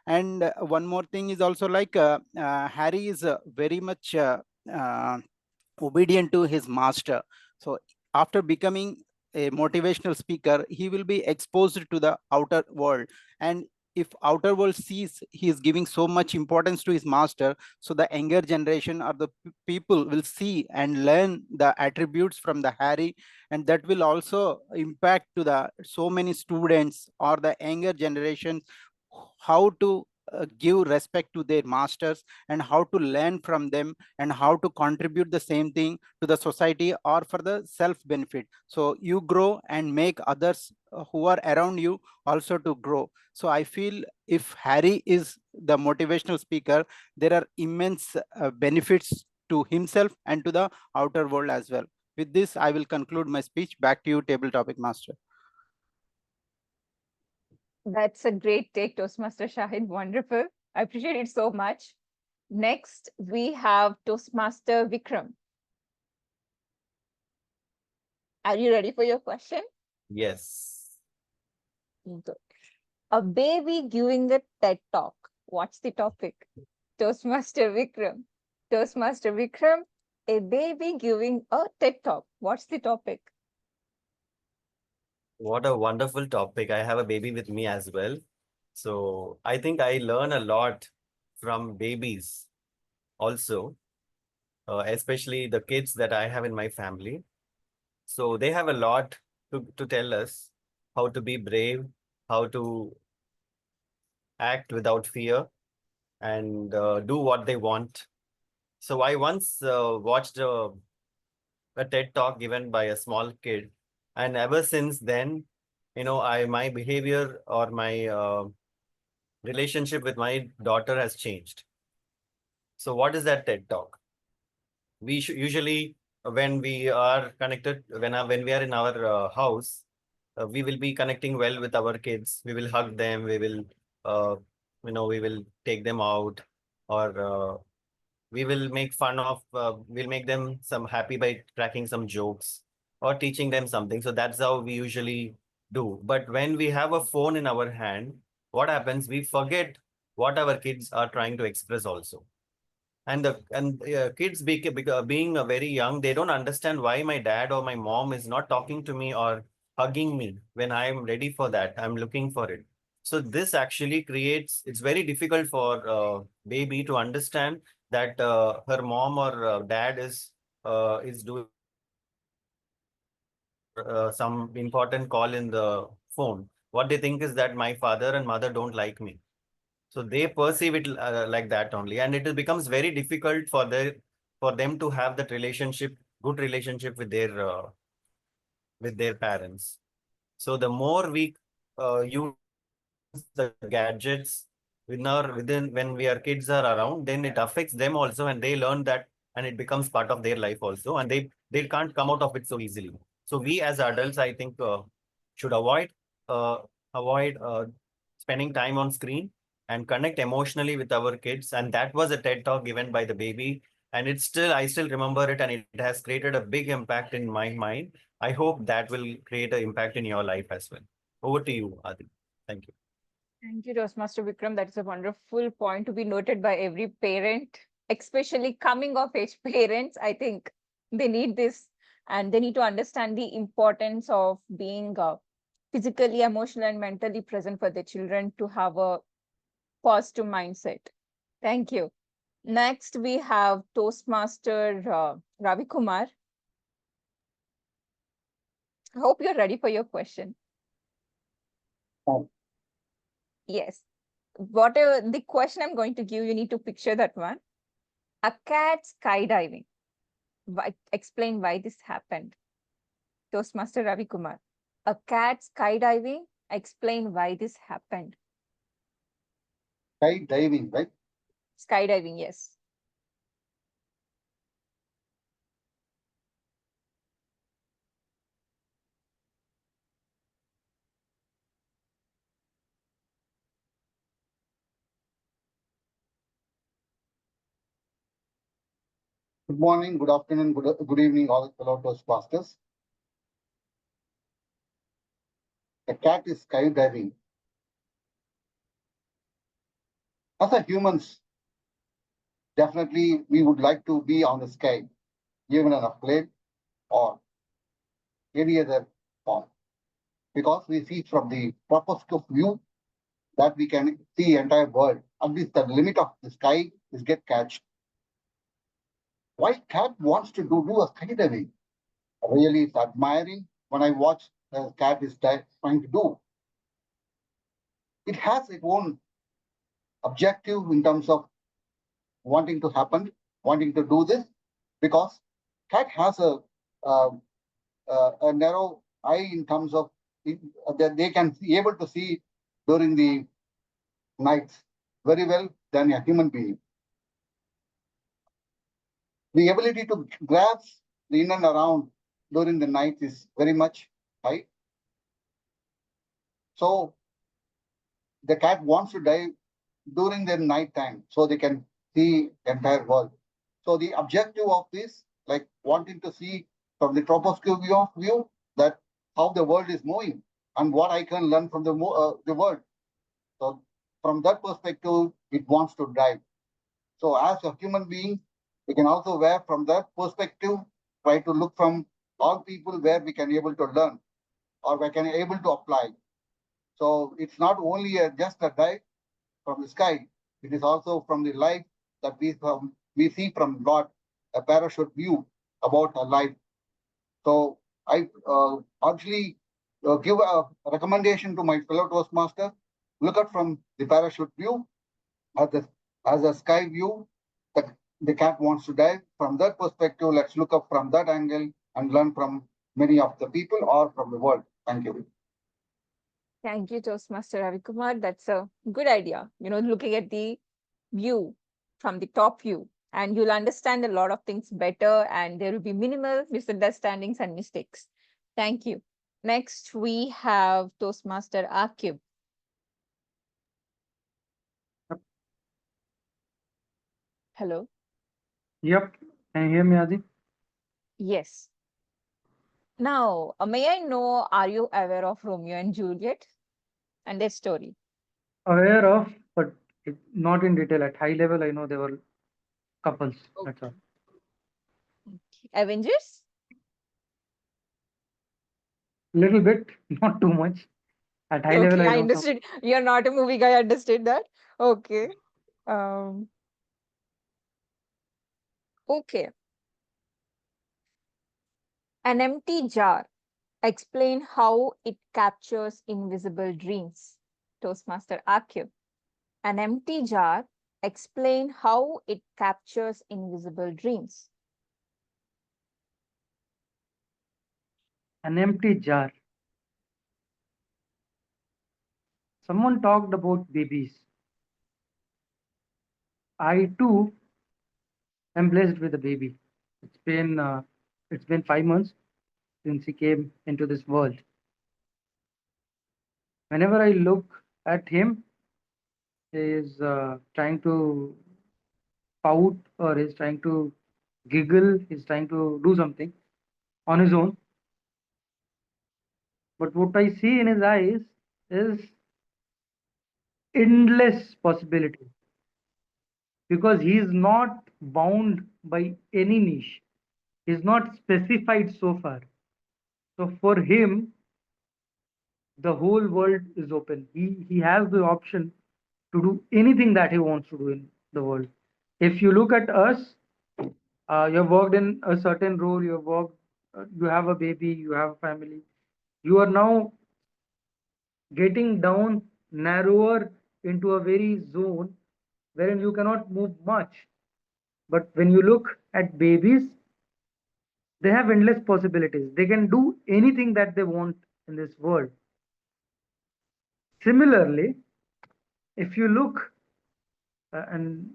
And one more thing is also like Harry is very much uh, obedient to his master. So after becoming a motivational speaker, he will be exposed to the outer world, and if outer world sees he is giving so much importance to his master, so the younger generation or the people will see and learn the attributes from the Harry, and that will also impact to the so many students or the younger generation how to give respect to their masters and how to learn from them and how to contribute the same thing to the society or for the self benefit. So you grow and make others who are around you also to grow. So I feel if Harry is the motivational speaker, there are immense benefits to himself and to the outer world as well. With this, I will conclude my speech. Back to you, Table Topic Master. That's a great take, Toastmaster Shahid. Wonderful. I appreciate it so much. Next, we have Toastmaster Vikram. Are you ready for your question? Yes. Good. A baby giving a TED talk. What's the topic? Toastmaster Vikram. Toastmaster Vikram, a baby giving a TED talk. What's the topic? What a wonderful topic. I have a baby with me as well. So I think I learn a lot from babies also, especially the kids that I have in my family. So they have a lot to tell us how to be brave, how to act without fear, and do what they want. So I once watched a TED talk given by a small kid, and ever since then, my behavior or my relationship with my daughter has changed. So what is that TED talk? We usually, when we are connected, when we are in our house, we will be connecting well with our kids. We will hug them. We will, we will take them out, or we will make fun of. We'll make them some happy by cracking some jokes, or teaching them something. So that's how we usually do. But when we have a phone in our hand, what happens? We forget what our kids are trying to express also. And kids being very young, they don't understand why my dad or my mom is not talking to me or hugging me when I am ready for that. I'm looking for it. So this actually creates, it's very difficult for baby to understand that her mom or dad is doing some important call in the phone. What they think is that my father and mother don't like me. So they perceive it like that only, and it becomes very difficult for them to have that relationship, good relationship with their parents. So the more we use the gadgets within when our kids are around, then it affects them also, and they learn that, and it becomes part of their life also, and they can't come out of it so easily. So we as adults, I think, should uh, avoid spending time on screen and connect emotionally with our kids. And that was a TED talk given by the baby, and I still remember it, and it has created a big impact in my mind. I hope that will create an impact in your life as well. Over to you, Adi. Thank you. Thank you, Toastmaster Vikram. That is a wonderful point to be noted by every parent, especially coming of age parents. I think they need this, and they need to understand the importance of being physically, emotionally, and mentally present for their children to have a positive mindset. Thank you. Next, we have Toastmaster Ravi Kumar. I hope you're ready for your question. Oh. Yes. Whatever the question I'm going to give, you need to picture that one. A cat skydiving. Explain why this happened. Toastmaster Ravi Kumar. A cat skydiving. Explain why this happened. Skydiving, right? Skydiving, yes. Good morning, good afternoon, good evening, all fellow Toastmasters. The cat is skydiving. As a humans, definitely we would like to be on the sky, even on a plane or any other form, because we see from the troposcope view that we can see the entire world. At least the limit of the sky is get catched. Why cat wants to do a skydiving? Really, it's admiring when I watch the cat is trying to do. It has its own objective in terms of wanting to happen, wanting to do this, because cat has a narrow eye in terms of that they can be able to see during the nights very well than a human being. The ability to grasp the in and around during the night is very much high. So the cat wants to dive during the night time so they can see the entire world. So the objective of this, like wanting to see from the troposcope view that how the world is moving and what I can learn from the world. So from that perspective, it wants to dive. So as a human being, we can also where from that perspective, try to look from all people where we can able to learn or we can able to apply. So it's not only just a dive from the sky, it is also from the life that we see from God, a parachute view about a life. So I actually give a recommendation to my fellow Toastmaster, look at from the parachute view as a sky view that the cat wants to dive. From that perspective, let's look up from that angle and learn from many of the people or from the world. Thank you. Thank you, Toastmaster Ravi Kumar. That's a good idea. Looking at the view from the top view, and you'll understand a lot of things better, and there will be minimal misunderstandings and mistakes. Thank you. Next, we have Toastmaster Akib. Hello. Yep. Can you hear me, Adi? Yes. Now, may I know, are you aware of Romeo and Juliet and their story? Aware of, but not in detail. At high level, I know they were couples. That's all. Okay. Avengers? Little bit, not too much. At high level, Okay, I I know some. understood. You're not a movie guy, I understood that. Okay. Um, okay. An empty jar. Explain how it captures invisible dreams. Toastmaster Akib. An empty jar. Explain how it captures invisible dreams. An empty jar. Someone talked about babies. I too am blessed with a baby. It's been 5 months since he came into this world. Whenever I look at him, he is trying to pout or he's trying to giggle, he's trying to do something on his own. But what I see in his eyes is endless possibility because he is not bound by any niche. He's not specified so far. So for him, the whole world is open. He has the option to do anything that he wants to do in the world. If you look at us, you have worked in a certain role, you have worked, you have a baby, you have a family. You are now getting down narrower into a very zone wherein you cannot move much. But when you look at babies, they have endless possibilities. They can do anything that they want in this world. Similarly, if you look and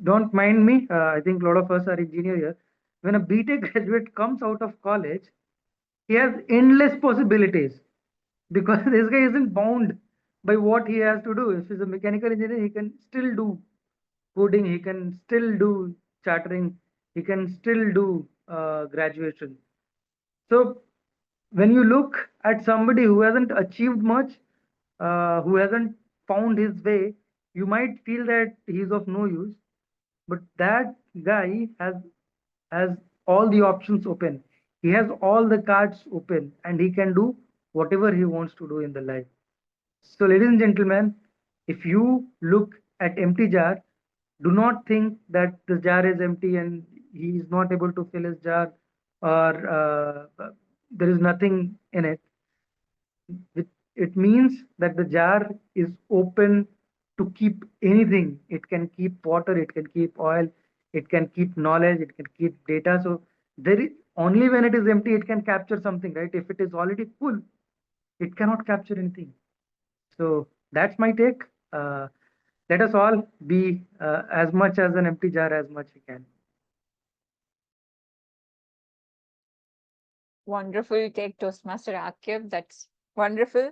don't mind me, I think a lot of us are engineer here. When a BTech graduate comes out of college, he has endless possibilities because this guy isn't bound by what he has to do. If he's a mechanical engineer, he can still do coding, he can still do chartering, he can still do graduation. So when you look at somebody who hasn't achieved much, who hasn't found his way, you might feel that he's of no use. But that guy has all the options open. He has all the cards open, and he can do whatever he wants to do in the life. So, ladies and gentlemen, if you look at empty jar, do not think that the jar is empty and he is not able to fill his jar or there is nothing in it. It means that the jar is open to keep anything. It can keep water, it can keep oil, it can keep knowledge, it can keep data. So there is only when it is empty, it can capture something, right? If it is already full, it cannot capture anything. So that's my take. Let us all be as much as an empty jar as much we can. Wonderful take, Toastmaster Akib. That's wonderful.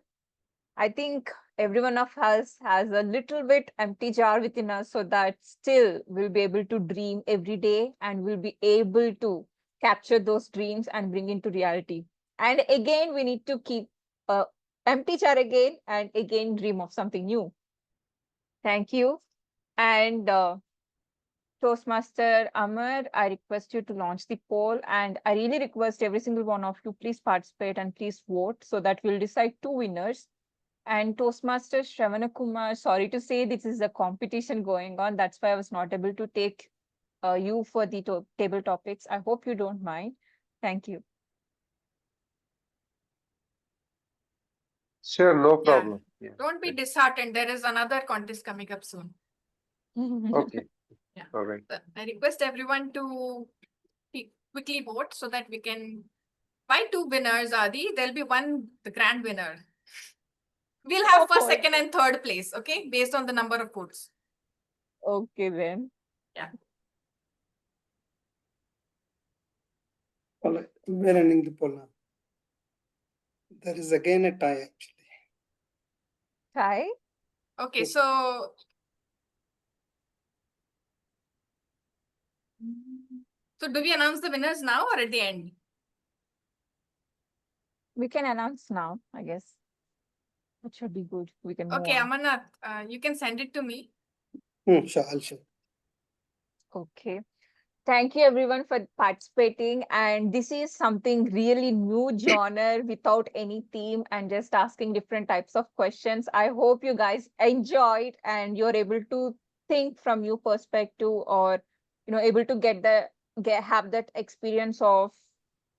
I think every one of us has a little bit empty jar within us so that still we'll be able to dream every day and we'll be able to capture those dreams and bring into reality. And again, we need to keep a empty jar again and again dream of something new. Thank you. And Toastmaster Amar, I request you to launch the poll and I really request every single one of you, please participate and please vote so that we'll decide two winners. And Toastmaster Shravana Kumar, sorry to say this is a competition going on. That's why I was not able to take you for the table topics. I hope you don't mind. Thank you. Sure, no Yeah. problem. Yeah. Don't be disheartened. There is another contest coming up soon. Okay. Yeah. All right. I request everyone to quickly vote so that we can buy two winners, Adi. There'll be the grand winner. We'll have first, second, and third place, okay? Based on the number of votes. Okay, then. Yeah. All right, we're ending the poll now. There is again a tie, actually. Tie? Okay, so do we announce the winners now or at the end? We can announce now, I guess. That should be good. We can move Okay, on. Amarnath, you can send it to me. Sure, I'll share. Okay. Thank you everyone for participating. And this is something really new genre without any theme and just asking different types of questions. I hope you guys enjoyed and you're able to think from your perspective, or able to have that experience of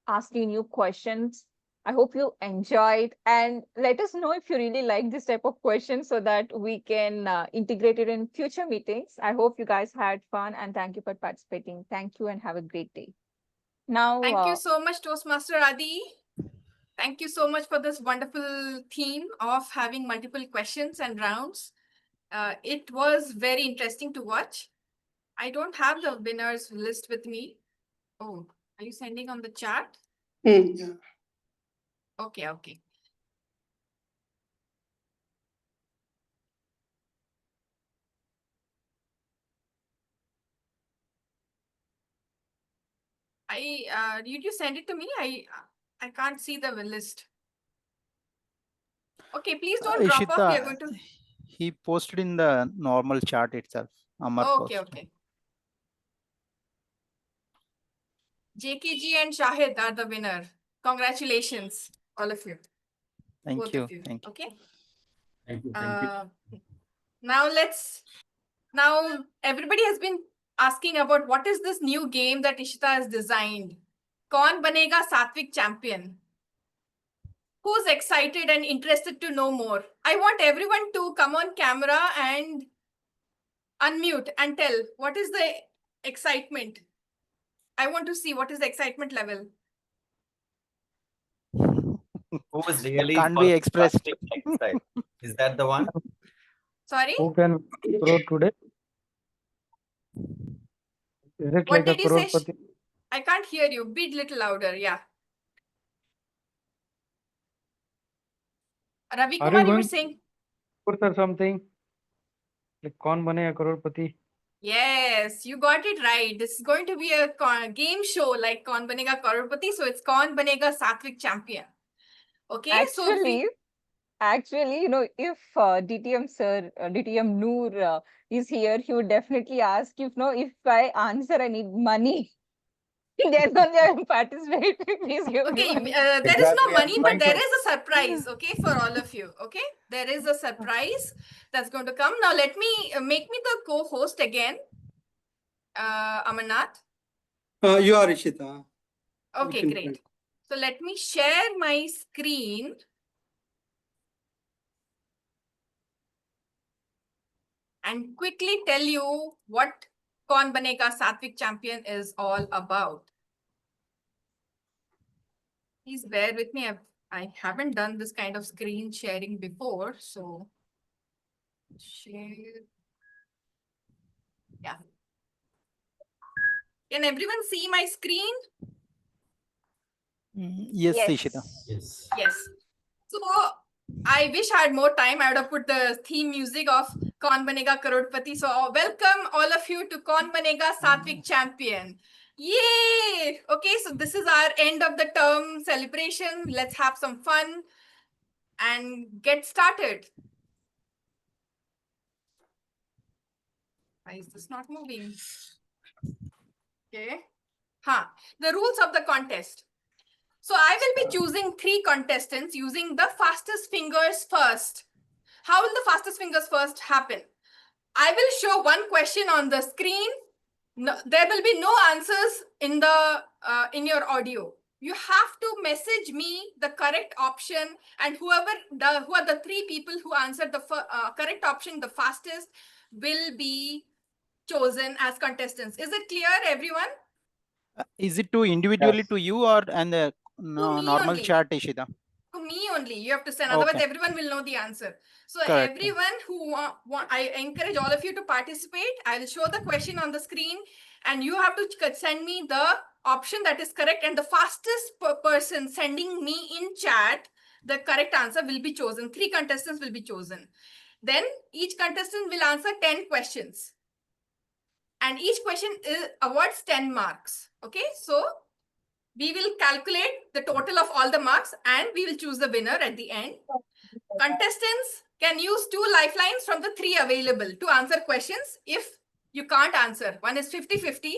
asking you questions. I hope you enjoyed, and let us know if you really like this type of questions so that we can integrate it in future meetings. I hope you guys had fun, and thank you for participating. Thank you and have a great day. Now, Thank you so much, Toastmaster Adi. Thank you so much for this wonderful theme of having multiple questions and rounds. It was very interesting to watch. I don't have the winners list with me. Oh, are you sending on the chat? Yeah. Okay. Did you send it to me? I can't see the list. Okay, please don't drop off. We are going to. He posted in the normal chat itself. Amar posted. Okay. JKG and Shahid are the winner. Congratulations, all of you. Thank Both you. of you. Thank you. Okay. Thank you. Now everybody has been asking about what is this new game that Ishita has designed. Kaun banega Sattvic champion? Who's excited and interested to know more? I want everyone to come on camera and unmute and tell what is the excitement. I want to see what is the excitement level. Who was really Can't be expressed. next time? Is that the one? Sorry? Who can crore today? Is it What like a did you say? crorepati? I can't hear you. Be a little louder. Yeah. Ravi Are Kumar, you you were going saying? course or something? Like kaun banega crorepati? Yes, you got it right. This is going to be a game show like Kaun Banega Crorepati. So it's Kaun Banega Sattvic champion. Okay. actually, if DTM sir, DTM Noor is here, he would definitely ask if I answer, I need money. Then only I will participate. Please give me Okay, money. there is no money, but there to. is a surprise, okay, for all of you, okay? There is a surprise that's going to come. Now, let me make me the co-host again, Amarnath. You are Ishita. Okay, great. So let me share my screen. And quickly tell you what Kaun Banega Sattvic Champion is all about. Please bear with me. I haven't done this kind of screen sharing before, so share. Yeah. Can everyone see my screen? Yes, Ishita. Yes. So I wish I had more time. I would have put the theme music of Kaun Banega Crorepati. So welcome all of you to Kaun Banega Sattvic Champion. Yay! Okay, so this is our end of the term celebration. Let's have some fun and get started. Why is this not moving? Okay. The rules of the contest. So I will be choosing 3 contestants using the fastest fingers first. How will the fastest fingers first happen? I will show one question on the screen. No, there will be no answers in your audio. You have to message me the correct option, and who are the 3 people who answered the correct option the fastest will be chosen as contestants. Is it clear, everyone? Is it to individually to you or and the normal only. chat, Ishita? To me only. You have to send. Otherwise, Okay. everyone will know the answer. So Correct. everyone who I encourage all of you to participate. I'll show the question on the screen, and you have to send me the option that is correct. And the fastest person sending me in chat the correct answer will be chosen. 3 contestants will be chosen. Then each contestant will answer 10 questions. And each question awards 10 marks. Okay, so We will calculate the total of all the marks and we will choose the winner at the end. Contestants can use 2 lifelines from the 3 available to answer questions if you can't answer. One is 50-50.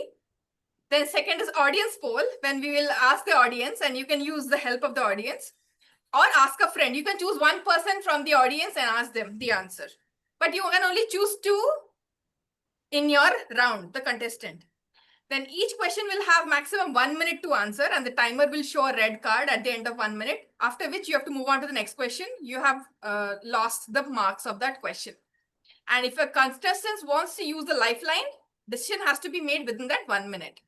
Then second is audience poll, when we will ask the audience and you can use the help of the audience. Or ask a friend. You can choose one person from the audience and ask them the answer. But you can only choose 2 in your round, the contestant. Then each question will have maximum 1 minute to answer and the timer will show a red card at the end of 1 minute, after which you have to move on to the next question. You have lost the marks of that question. And if a contestant wants to use the lifeline, decision has to be made within that 1 minute.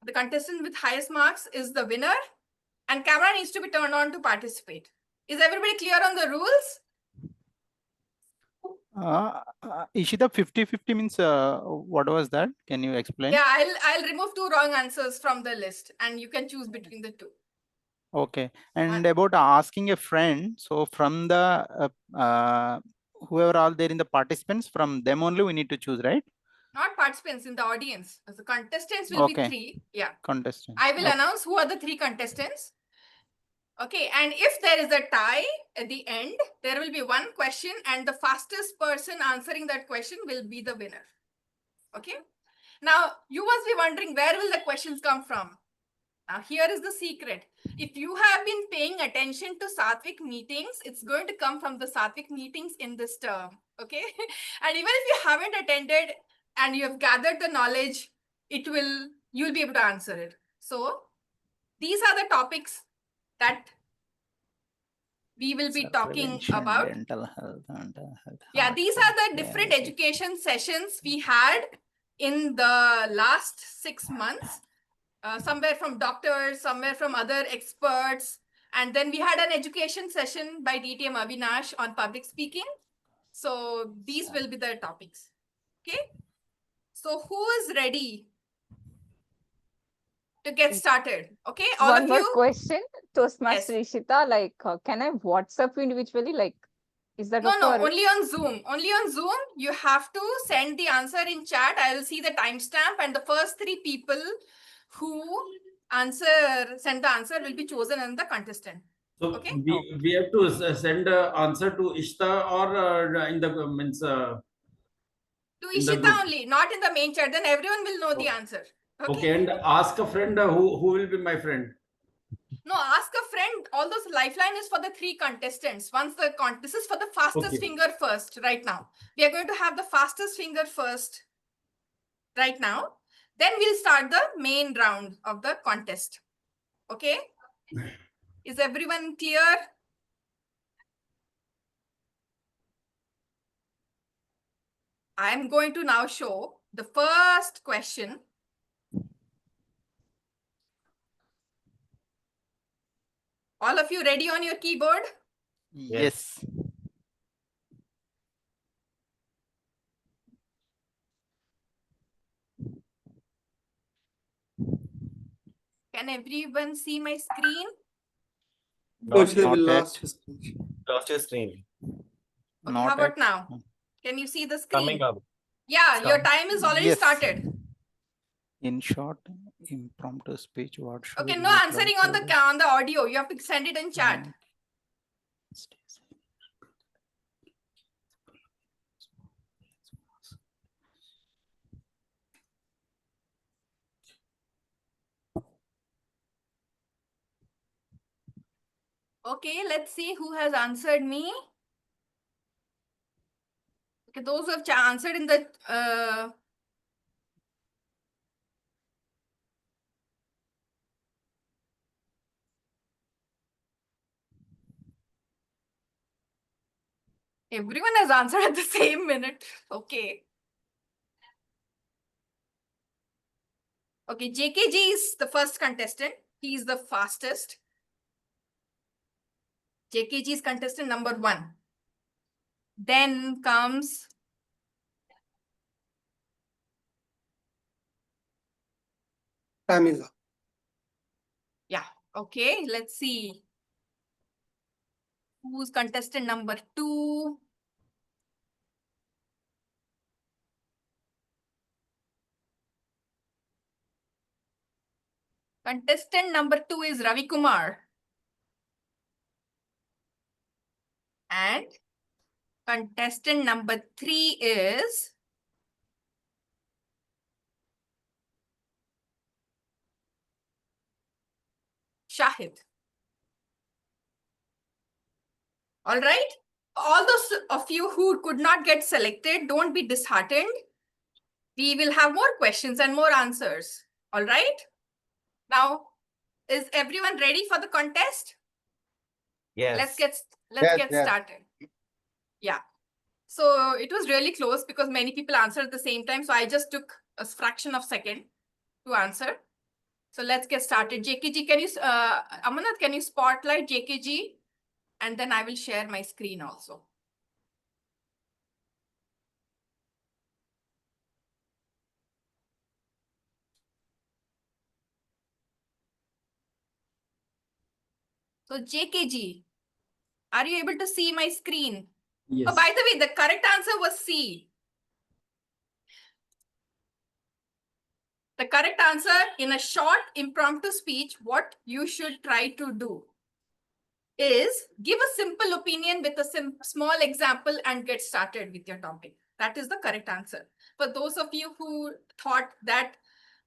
The contestant with highest marks is the winner and camera needs to be turned on to participate. Is everybody clear on the rules? Ishita, 50-50 means what was that? Can you explain? Yeah, I'll remove 2 wrong answers from the list and you can choose between the 2. Okay. And about asking a friend, so from the whoever are there in the participants, from them only we need to choose, right? Not participants, in the audience. The contestants will be 3. Yeah. Contestants. I will announce who are the 3 contestants. Okay, and if there is a tie at the end, there will be 1 question and the fastest person answering that question will be the winner. Okay. Now, you must be wondering, where will the questions come from? Now, here is the secret. If you have been paying attention to Sattvic meetings, it's going to come from the Sattvic meetings in this term. Okay. And even if you haven't attended and you have gathered the knowledge, you'll be able to answer it. So these are the topics that we will be talking about. Dental health. Yeah, these are the different education sessions we had in the last 6 months. Somewhere from doctors, somewhere from other experts. And then we had an education session by DTM Avinash on public speaking. So these will be the topics. Okay. So who is ready to get started? Okay. All One of more you. question, Toastmaster Yes. Ishita, like, can I WhatsApp you individually? Like, is that No, okay? no, or- only on Zoom. Only on Zoom. You have to send the answer in chat. I will see the timestamp and the first 3 people who send the answer will be chosen as the contestant. So Okay. we have to send an answer to Ishta or in the means To in the Ishita group. only, not in the main chat. Then everyone will know the answer. Okay, and ask a friend who will be my friend. No, ask a friend. All those lifeline is for the 3 contestants. This is for the fastest finger first right now. We are going to have the fastest finger first right now. Then we'll start the main round of the contest. Okay. Is everyone clear? I'm going to now show the first question. All of you ready on your keyboard? Yes. Can everyone see my screen? Not They will yet. lost his screen. Lost your screen. Okay, how about now? Can you see the screen? Coming up. Yeah, your time is already started. In short, impromptu speech. What should Okay, we no use answering like on the audio. You have to send it in chat. Okay, let's see who has answered me. Okay, those who have answered in the everyone has answered at the same minute. Okay. Okay, JKG is the first contestant. He is the fastest. JKG is contestant number 1. Then comes Time is up. yeah. Okay, let's see. Who's contestant number 2? Contestant number 2 is Ravi Kumar. And contestant number 3 is Shahid. All right. All those of you who could not get selected, don't be disheartened. We will have more questions and more answers. All right. Now, is everyone ready for the contest? Yes. Let's get Yes. started. Yeah. So it was really close because many people answered at the same time. So I just took a fraction of a second to answer. So let's get started. JKG, can you, Amanat, can you spotlight JKG? And then I will share my screen also. So JKG, are you able to see my screen? Yes. Oh, by the way, the correct answer was C. The correct answer, in a short impromptu speech, what you should try to do is give a simple opinion with a small example and get started with your topic. That is the correct answer. For those of you who thought that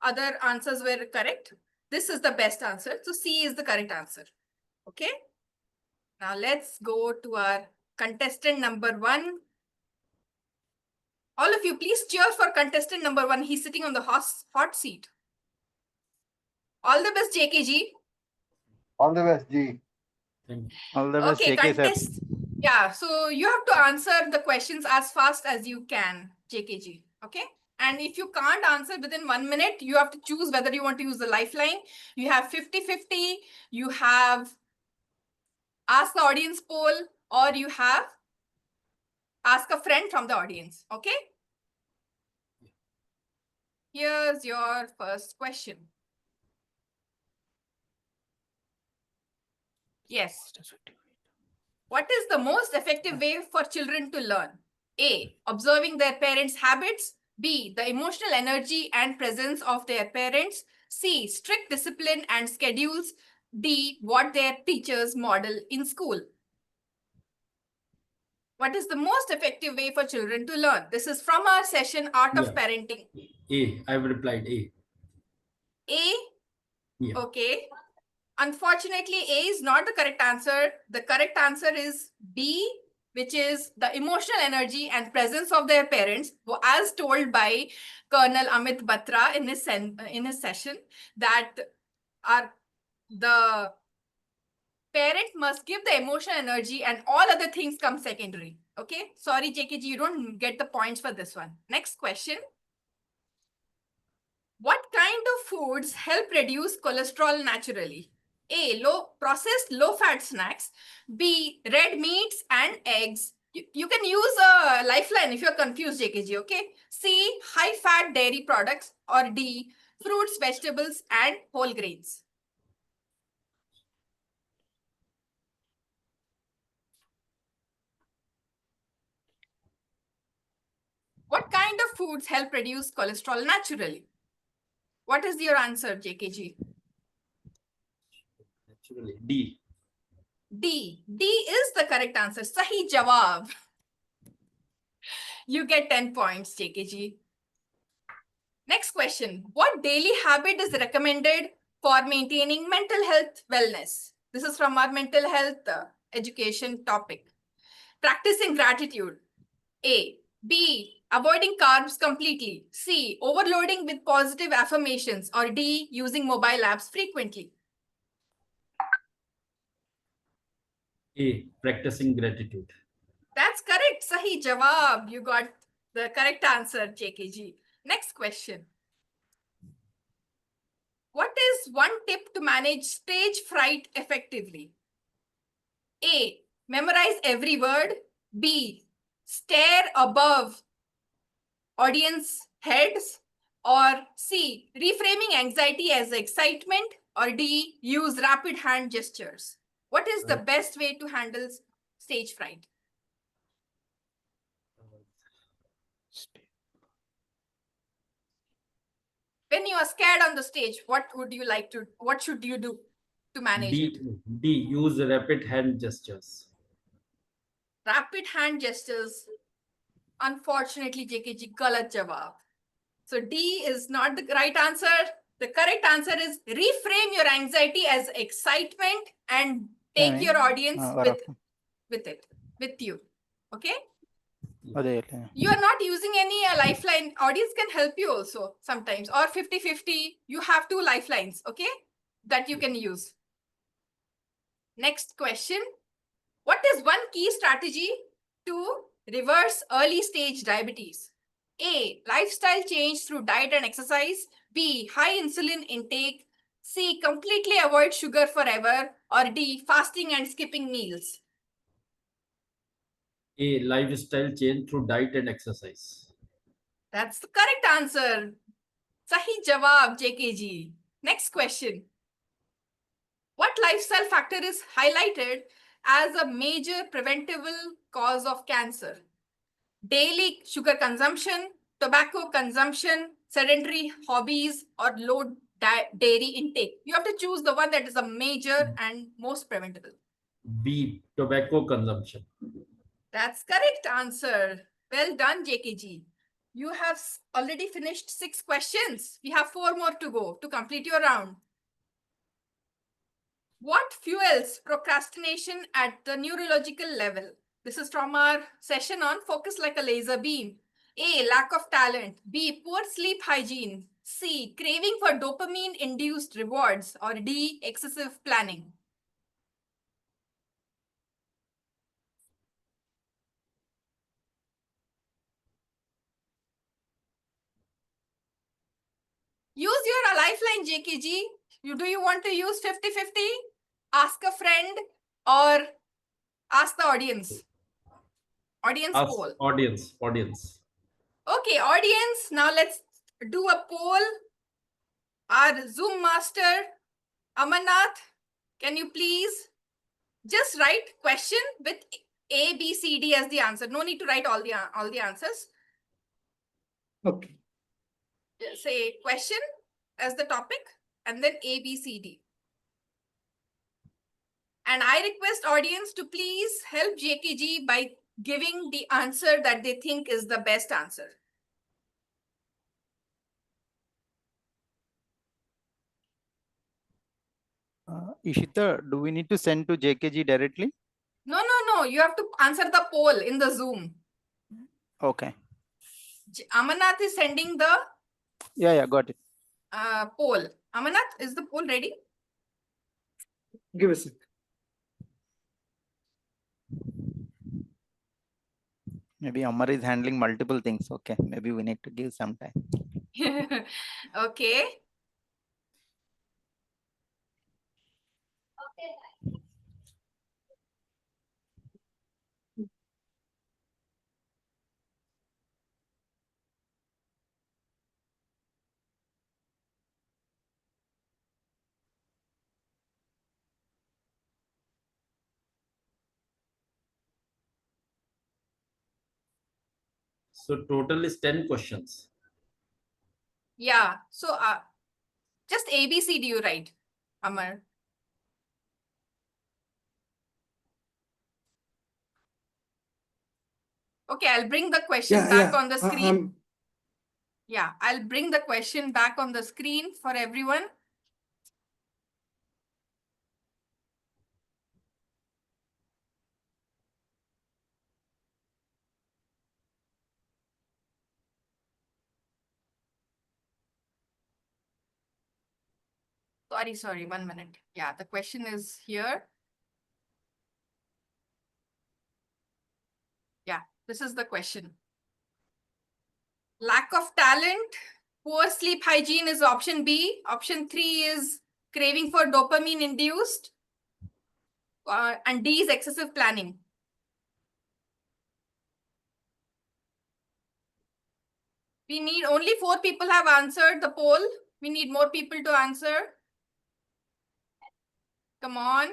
other answers were correct, this is the best answer. So C is the correct answer. Okay. Now let's go to our contestant number 1. All of you, please cheer for contestant number 1. He's sitting on the hot seat. All the best, JKG. All the best, G. All the best, Okay, JK sir. contest. Yeah, so you have to answer the questions as fast as you can, JKG. Okay. And if you can't answer within 1 minute, you have to choose whether you want to use the lifeline. You have 50-50. You have ask the audience poll, or you have ask a friend from the audience. Okay. Here's your first question. Yes. What is the most effective way for children to learn? A, observing their parents' habits. B, the emotional energy and presence of their parents. C, strict discipline and schedules. D, what their teachers model in school. What is the most effective way for children to learn? This is from our session, Art of Parenting. A. I've replied A. A? Yeah. Okay. Unfortunately, A is not the correct answer. The correct answer is B, which is the emotional energy and presence of their parents, as told by Colonel Amit Batra in his session, that the parent must give the emotional energy and all other things come secondary. Okay. Sorry, JKG, you don't get the points for this one. Next question. What kind of foods help reduce cholesterol naturally? A, processed low-fat snacks. B, red meats and eggs. You can use a lifeline if you're confused, JKG, okay? C, high-fat dairy products. Or D, fruits, vegetables, and whole grains. What kind of foods help reduce cholesterol naturally? What is your answer, JKG? Naturally. D. D. D is the correct answer. Sahi jawab. You get 10 points, JKG. Next question. What daily habit is recommended for maintaining mental health wellness? This is from our mental health education topic. Practicing gratitude. A. B. Avoiding carbs completely. C. Overloading with positive affirmations. Or D. Using mobile apps frequently. A. Practicing gratitude. That's correct. Sahi jawab. You got the correct answer, JKG. Next question. What is one tip to manage stage fright effectively? A. Memorize every word. B. Stare above audience heads. Or C. Reframing anxiety as excitement. Or D. Use rapid hand gestures. What is the best way to handle stage fright? When you are scared on the stage, what should you do to manage it? D. Use rapid hand gestures. Rapid hand gestures. Unfortunately, JKG, galat jawab. So D is not the right answer. The correct answer is reframe your anxiety as excitement and take your audience with you. Okay? You are not using any lifeline. Audience can help you also sometimes, or 50-50. You have 2 lifelines, okay, that you can use. Next question. What is one key strategy to reverse early stage diabetes? A, lifestyle change through diet and exercise. B, high insulin intake. C, completely avoid sugar forever. Or D, fasting and skipping meals. A, lifestyle change through diet and exercise. That's the correct answer. Sahi jawab, JKG. Next question. What lifestyle factor is highlighted as a major preventable cause of cancer? Daily sugar consumption, tobacco consumption, sedentary hobbies, or low dairy intake. You have to choose the one that is a major and most preventable. B, tobacco consumption. That's correct answer. Well done, JKG. You have already finished 6 questions. We have 4 more to go to complete your round. What fuels procrastination at the neurological level? This is from our session on Focus Like a Laser Beam. A, lack of talent. B, poor sleep hygiene. C, craving for dopamine-induced rewards. Or D, excessive planning. Use your lifeline, JKG. Do you want to use 50-50? Ask a friend or ask the audience? Audience Ask poll. Audience. Okay, audience. Now let's do a poll. Our Zoom master, Amarnath, can you please just write question with A, B, C, D as the answer? No need to write all the answers. Okay. Just say question as the topic and then A, B, C, D. And I request audience to please help JKG by giving the answer that they think is the best answer. Ishita, do we need to send to JKG directly? No. You have to answer the poll in the Zoom. Okay. Amarnath is sending the Yeah, got it. Poll. Amarnath, is the poll ready? Give a sec. Maybe Amar is handling multiple things. Okay, maybe we need to give some time. Okay. So total is 10 questions. Yeah. So just ABC do you write, Amar? Okay, I'll bring the question back on the screen. Yeah, I'll bring the question back on the screen for everyone. Sorry, 1 minute. Yeah, the question is here. Yeah, this is the question. Lack of talent, poor sleep hygiene is option B. Option 3 is craving for dopamine induced. And D is excessive planning. We need only 4 people have answered the poll. We need more people to answer. Come on.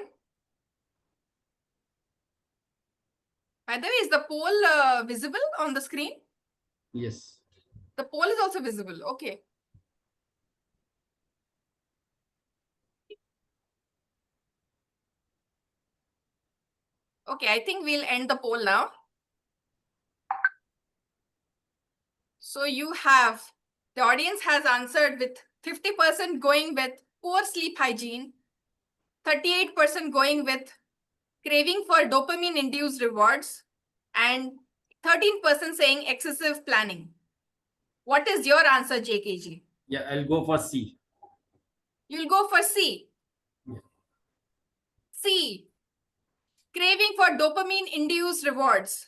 By the way, is the poll visible on the screen? Yes. The poll is also visible. Okay. Okay, I think we'll end the poll now. So the audience has answered with 50% going with poor sleep hygiene, 38% going with craving for dopamine-induced rewards, and 13% saying excessive planning. What is your answer, JKG? Yeah, I'll go for C. You'll go for C. Yeah. C. Craving for dopamine-induced rewards.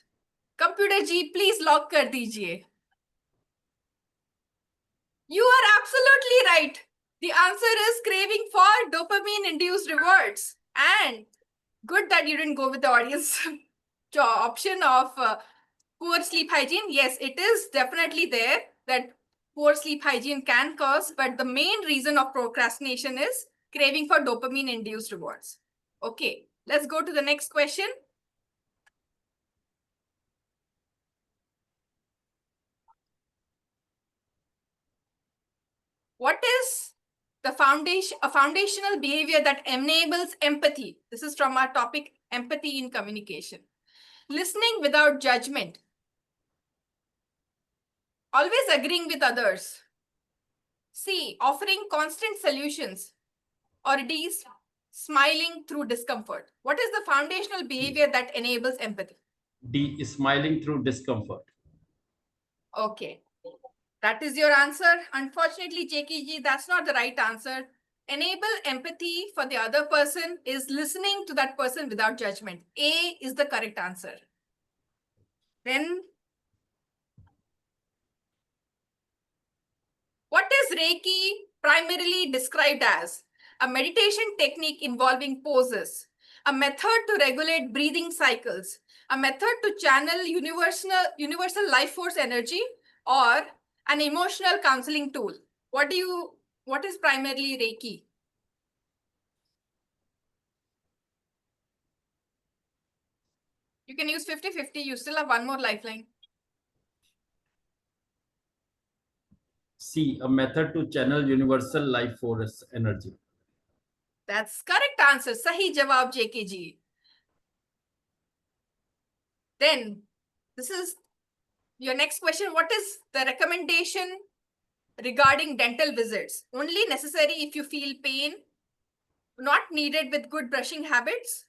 Computer G, please lock kar dijiye. You are absolutely right. The answer is craving for dopamine-induced rewards. And good that you didn't go with the audience option of poor sleep hygiene. Yes, it is definitely there that poor sleep hygiene can cause, but the main reason of procrastination is craving for dopamine-induced rewards. Okay, let's go to the next question. What is a foundational behavior that enables empathy? This is from our topic, empathy in communication. Listening without judgment. Always agreeing with others. C, offering constant solutions. Or D, smiling through discomfort. What is the foundational behavior that enables empathy? D is smiling through discomfort. Okay. That is your answer. Unfortunately, JKG, that's not the right answer. Enable empathy for the other person is listening to that person without judgment. A is the correct answer. Then, what is Reiki primarily described as? A meditation technique involving poses, a method to regulate breathing cycles, a method to channel universal life force energy, or an emotional counseling tool. What is primarily Reiki? You can use 50-50. You still have one more lifeline. C, a method to channel universal life force energy. That's correct answer. Sahi jawab, JKG. Then, this is your next question. What is the recommendation regarding dental visits? Only necessary if you feel pain, not needed with good brushing habits,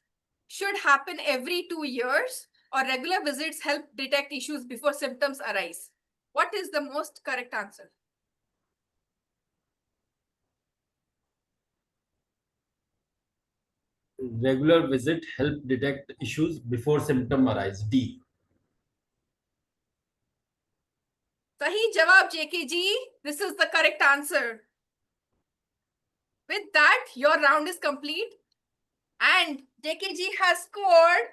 should happen every 2 years, or regular visits help detect issues before symptoms arise. What is the most correct answer? Regular visit help detect issues before symptom arise. D. Sahi jawab, JKG. This is the correct answer. With that, your round is complete. And JKG has scored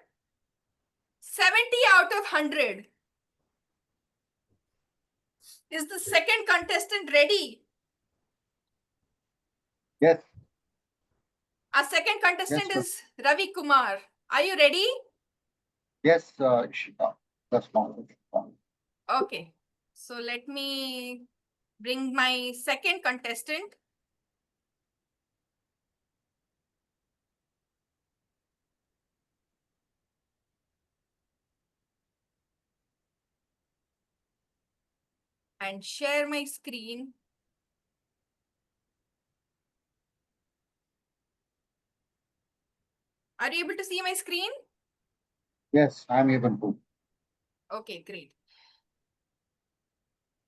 70 out of 100. Is the second contestant ready? Yes. Our second contestant Yes, is Ravi Kumar. Are you ready? Yes, Ishita. That's fine. Okay. So let me bring my second contestant. And share my screen. Are you able to see my screen? Yes, I'm able to. Okay, great.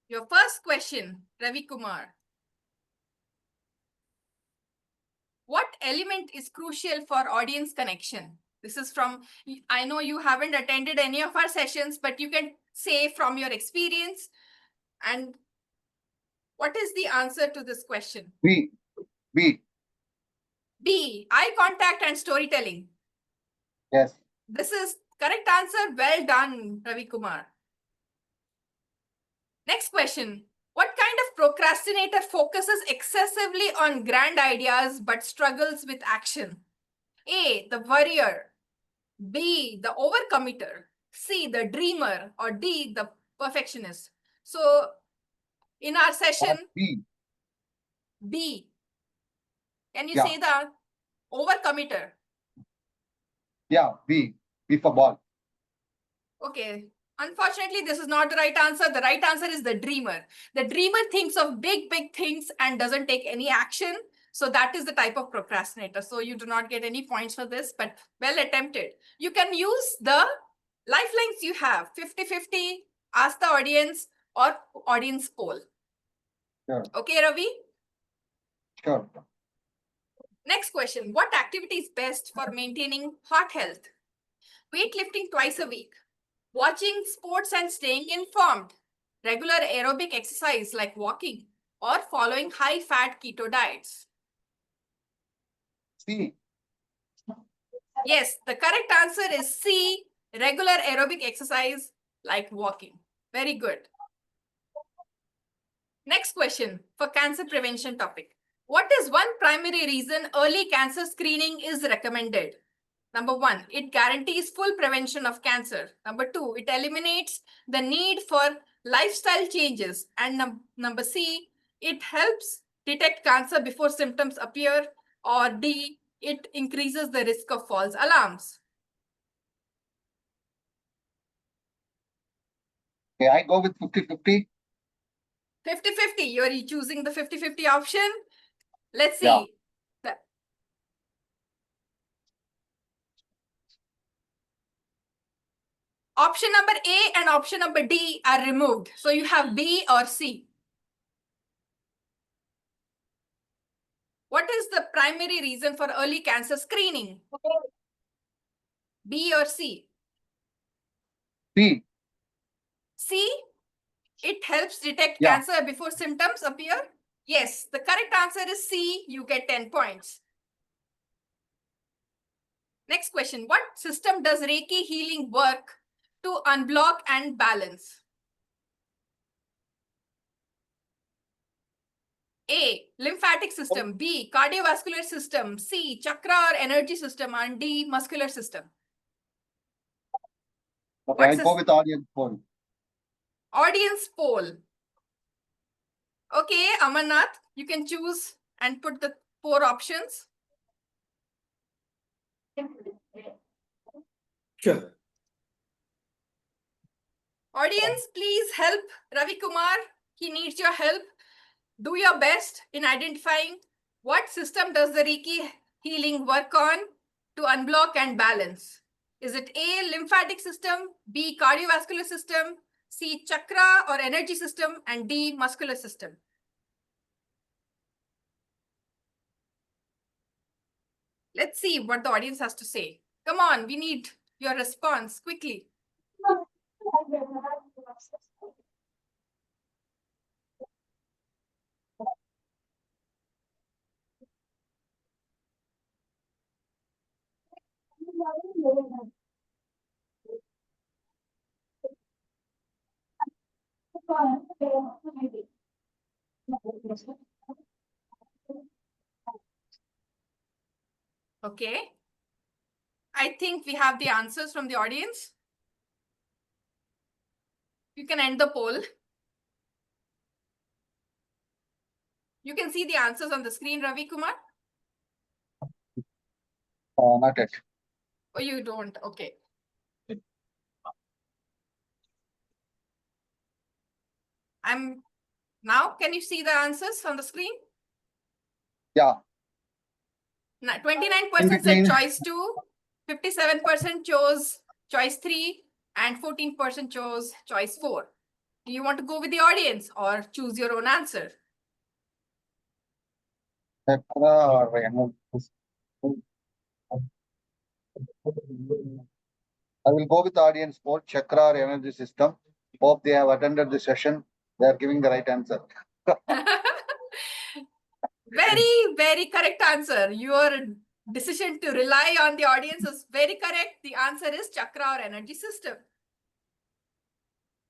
Your first question, Ravi Kumar. What element is crucial for audience connection? This is from, I know you haven't attended any of our sessions, but you can say from your experience. And what is the answer to this question? B. B. B, eye contact and storytelling. Yes. This is correct answer. Well done, Ravi Kumar. Next question. What kind of procrastinator focuses excessively on grand ideas but struggles with action? A, the worrier. B, the overcommitter. C, the dreamer. Or D, the perfectionist. So in our session, B. B. Can you Yeah. say the overcommitter? Yeah, B. B for ball. Okay. Unfortunately, this is not the right answer. The right answer is the dreamer. The dreamer thinks of big, big things and doesn't take any action. So that is the type of procrastinator. So you do not get any points for this, but well attempted. You can use the lifelines you have, 50-50, ask the audience or audience poll. Sure. Okay, Ravi? Sure. Next question. What activity is best for maintaining heart health? Weightlifting twice a week, watching sports and staying informed, regular aerobic exercise like walking, or following high-fat keto diets? C. Yes, the correct answer is C, regular aerobic exercise like walking. Very good. Next question for cancer prevention topic. What is one primary reason early cancer screening is recommended? Number 1, it guarantees full prevention of cancer. Number 2, it eliminates the need for lifestyle changes. And number C, it helps detect cancer before symptoms appear. Or D, it increases the risk of false alarms. Okay, I go with 50-50. 50-50, you're choosing the 50-50 option. Let's see. Yeah. Option number A and option number D are removed. So you have B or C. What is the primary reason for early cancer screening? B or C? B. C, it helps detect Yeah. cancer before symptoms appear. Yes, the correct answer is C. You get 10 points. Next question. What system does Reiki healing work to unblock and balance? A, lymphatic system. B, cardiovascular system. C, chakra or energy system. And D, muscular system. Okay, I go with audience poll. Audience poll. Okay, Amarnath, you can choose and put the 4 options. Sure. Audience, please help Ravi Kumar. He needs your help. Do your best in identifying what system does the Reiki healing work on to unblock and balance. Is it A, lymphatic system, B, cardiovascular system, C, chakra or energy system, and D, muscular system? Let's see what the audience has to say. Come on, we need your response quickly. Okay. I think we have the answers from the audience. You can end the poll. You can see the answers on the screen, Ravi Kumar. Not yet. Oh, you don't. Okay. Now, can you see the answers on the screen? Yeah. 29% said choice 2, 57% chose choice 3, and 14% chose choice 4. Do you want to go with the audience or choose your own answer? I will go with the audience poll, chakra or energy system. Hope they have attended the session. They are giving the right answer. Very, very correct answer. Your decision to rely on the audience is very correct. The answer is chakra or energy system.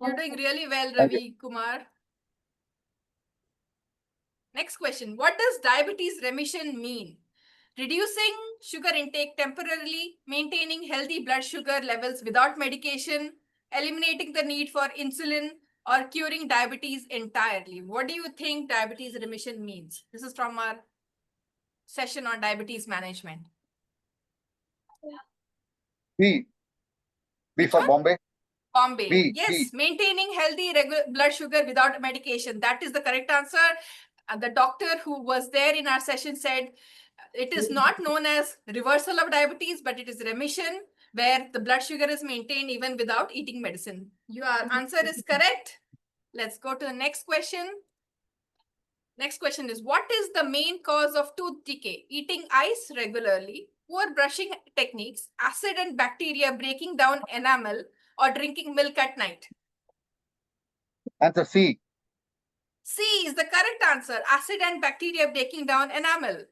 You're doing really well, Ravi Kumar. Next question. What does diabetes remission mean? Reducing sugar intake temporarily, maintaining healthy blood sugar levels without medication, eliminating the need for insulin, or curing diabetes entirely. What do you think diabetes remission means? This is from our session on diabetes management. B. B Which for one? Bombay. Bombay. B, Yes, B. maintaining healthy regular blood sugar without medication. That is the correct answer. The doctor who was there in our session said it is not known as reversal of diabetes, but it is remission where the blood sugar is maintained even without eating medicine. Your answer is correct. Let's go to the next question. Next question is, what is the main cause of tooth decay? Eating ice regularly, poor brushing techniques, acid and bacteria breaking down enamel, or drinking milk at night? Answer C. C is the correct answer. Acid and bacteria breaking down enamel.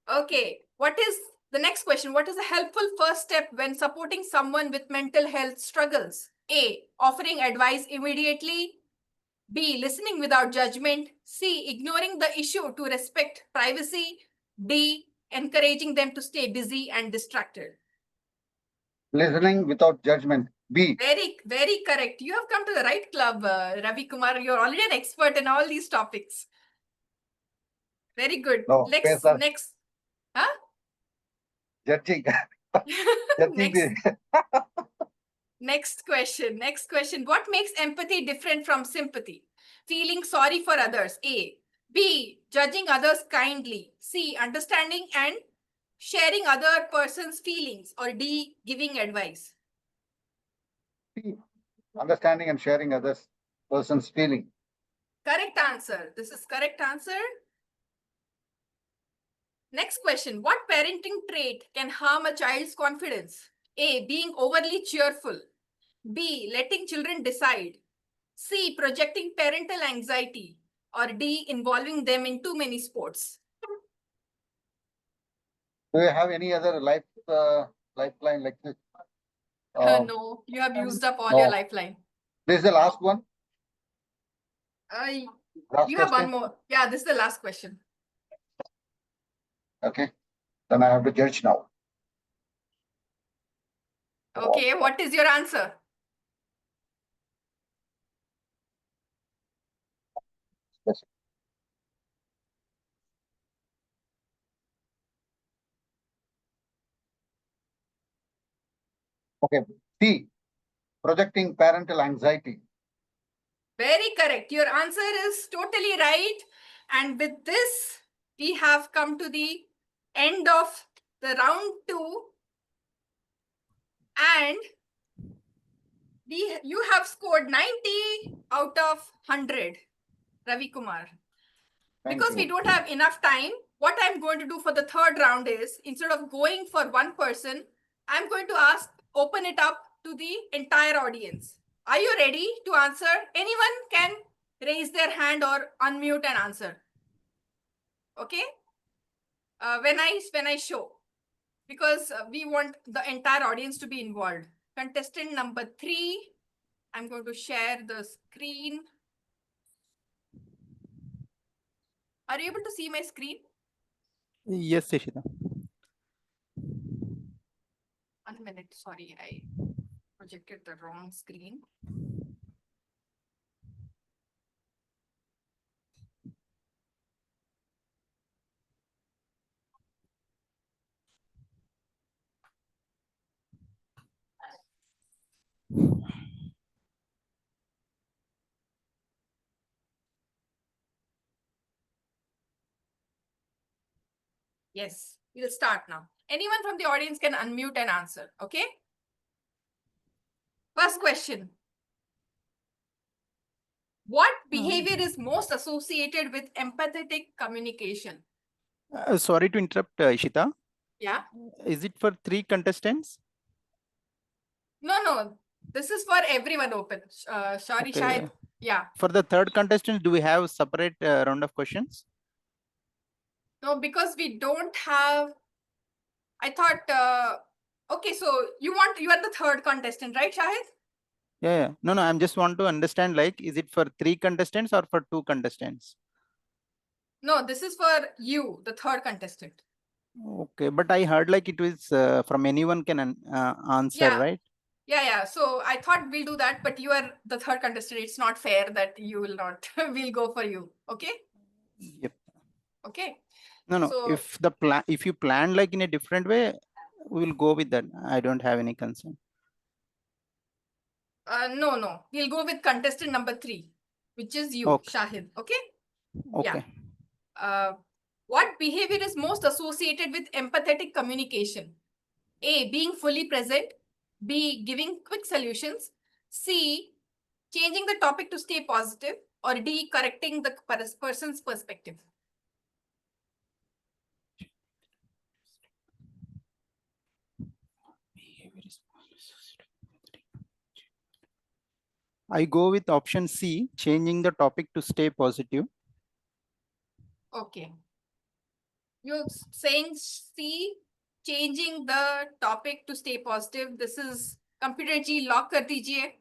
Okay, what is the next question? What is a helpful first step when supporting someone with mental health struggles? A, offering advice immediately. B, listening without judgment. C, ignoring the issue to respect privacy. D, encouraging them to stay busy and distracted. Listening without judgment. B. Very, very correct. You have come to the right club, Ravi Kumar. You're already an expert in all these topics. Very good. No, Next. Huh? Judging. Judging. Next question. What makes empathy different from sympathy? Feeling sorry for others. A. B. Judging others kindly. C. Understanding and sharing other person's feelings. Or D. Giving advice. C. Understanding and sharing others person's feeling. Correct answer. This is correct answer. Next question. What parenting trait can harm a child's confidence? A. Being overly cheerful. B. Letting children decide. C. Projecting parental anxiety. Or D. Involving them in too many sports. Do you have any other lifeline like this? No, you have used up all no. your lifeline. This is the last one. You have one more. Yeah, this is the last question. Okay. Then I have to judge now. Okay, what is your answer? Yes. Okay. C. Projecting parental anxiety. Very correct. Your answer is totally right. And with this, we have come to the end of the round 2. And you have scored 90 out of 100, Ravi Kumar. Because we don't have enough time, what I'm going to do for the third round is, instead of going for one person, I'm going to open it up to the entire audience. Are you ready to answer? Anyone can raise their hand or unmute and answer. Okay? When I show, because we want the entire audience to be involved. Contestant number 3, I'm going to share the screen. Are you able to see my screen? Yes, Ishita. 1 minute, sorry, I projected the wrong screen. Yes, we'll start now. Anyone from the audience can unmute and answer, okay? First question. What behavior is most associated with empathetic communication? Sorry to interrupt, Ishita. Yeah. Is it for 3 contestants? No. This is for everyone open. Sorry, Okay. Shahid. Yeah. For the third contestant, do we have separate round of questions? No, because we don't have. I thought. Okay, so you are the third contestant, right, Shahid? Yeah. No. I'm just want to understand, like, is it for 3 contestants or for 2 contestants? No, this is for you, the third contestant. Okay, but I heard like it was from anyone can answer, Yeah. right? Yeah. So I thought we'll do that, but you are the third contestant. It's not fair that you will not. We'll go for you. Okay. Yep. Okay. No. So, If you plan like in a different way, we will go with that. I don't have any concern. No. We'll go with contestant number 3, which is you, Okay. Shahid. Okay? Okay. What behavior is most associated with empathetic communication? A, being fully present. B, giving quick solutions. C, changing the topic to stay positive. Or D, correcting the person's perspective. I go with option C, changing the topic to stay positive. Okay. You're saying C, changing the topic to stay positive. This is computer G, lock kar dijiye.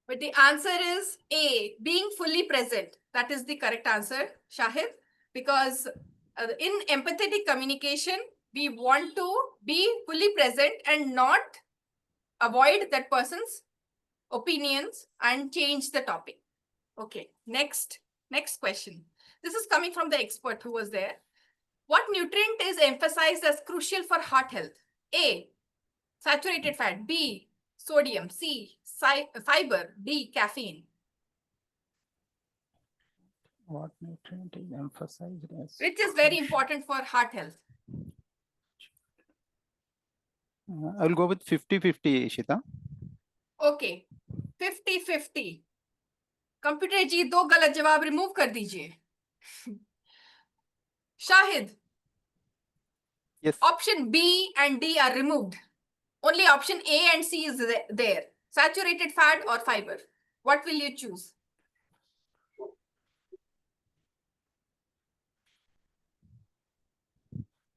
But the answer is A, being fully present. That is the correct answer, Shahid, because in empathetic communication, we want to be fully present and not avoid that person's opinions and change the topic. Okay, next question. This is coming from the expert who was there. What nutrient is emphasized as crucial for heart health? A, saturated fat. B, sodium. C, fiber. D, caffeine. What nutrient is emphasized as? Which is very important for heart health? I will go with 50-50, Ishita. Okay, 50-50. Computer जी 2 गलत जवाब remove कर दीजिए. Shahid. Yes. Option B and D are removed. Only option A and C is there. Saturated fat or fiber. What will you choose?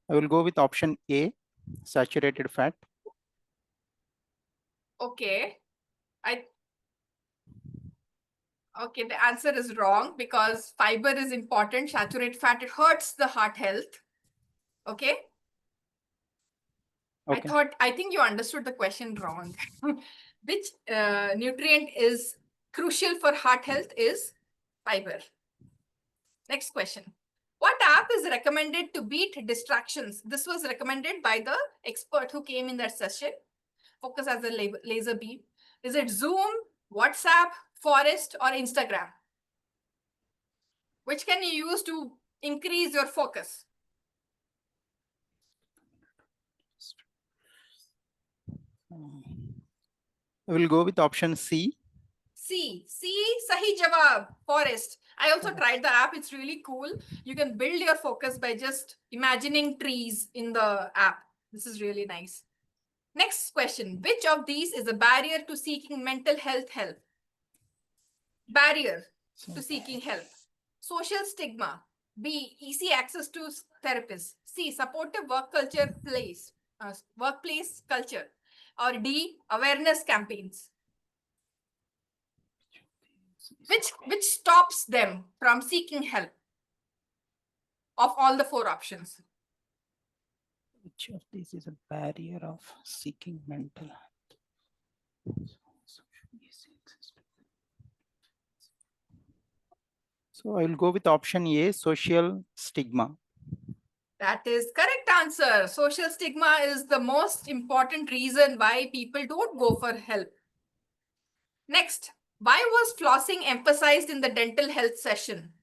I will go with option A, saturated fat. Okay. Okay, the answer is wrong because fiber is important. Saturated fat, it hurts the heart health. Okay. Okay. I think you understood the question wrong. Which nutrient is crucial for heart health is fiber. Next question. What app is recommended to beat distractions? This was recommended by the expert who came in that session. Focus as a laser beam. Is it Zoom, WhatsApp, Forest, or Instagram? Which can you use to increase your focus? I will go with option C. C, sahi jawab, Forest. I also tried the app. It's really cool. You can build your focus by just imagining trees in the app. This is really nice. Next question. Which of these is a barrier to seeking mental health help? Barrier to seeking help. Social stigma. B, easy access to therapists. C, supportive workplace culture. Or D, awareness campaigns. Which stops them from seeking help of all the 4 options? Which of these is a barrier of seeking mental health? So I will go with option A, social stigma. That is correct answer. Social stigma is the most important reason why people don't go for help. Next, why was flossing emphasized in the dental health session?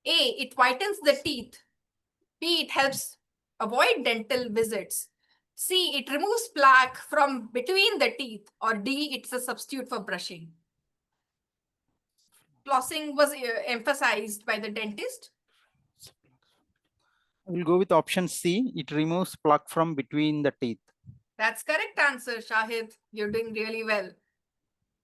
A, it whitens the teeth. B, it helps avoid dental visits. C, it removes plaque from between the teeth. Or D, it's a substitute for brushing. Flossing was emphasized by the dentist. I will go with option C. It removes plaque from between the teeth. That's correct answer, Shahid. You're doing really well.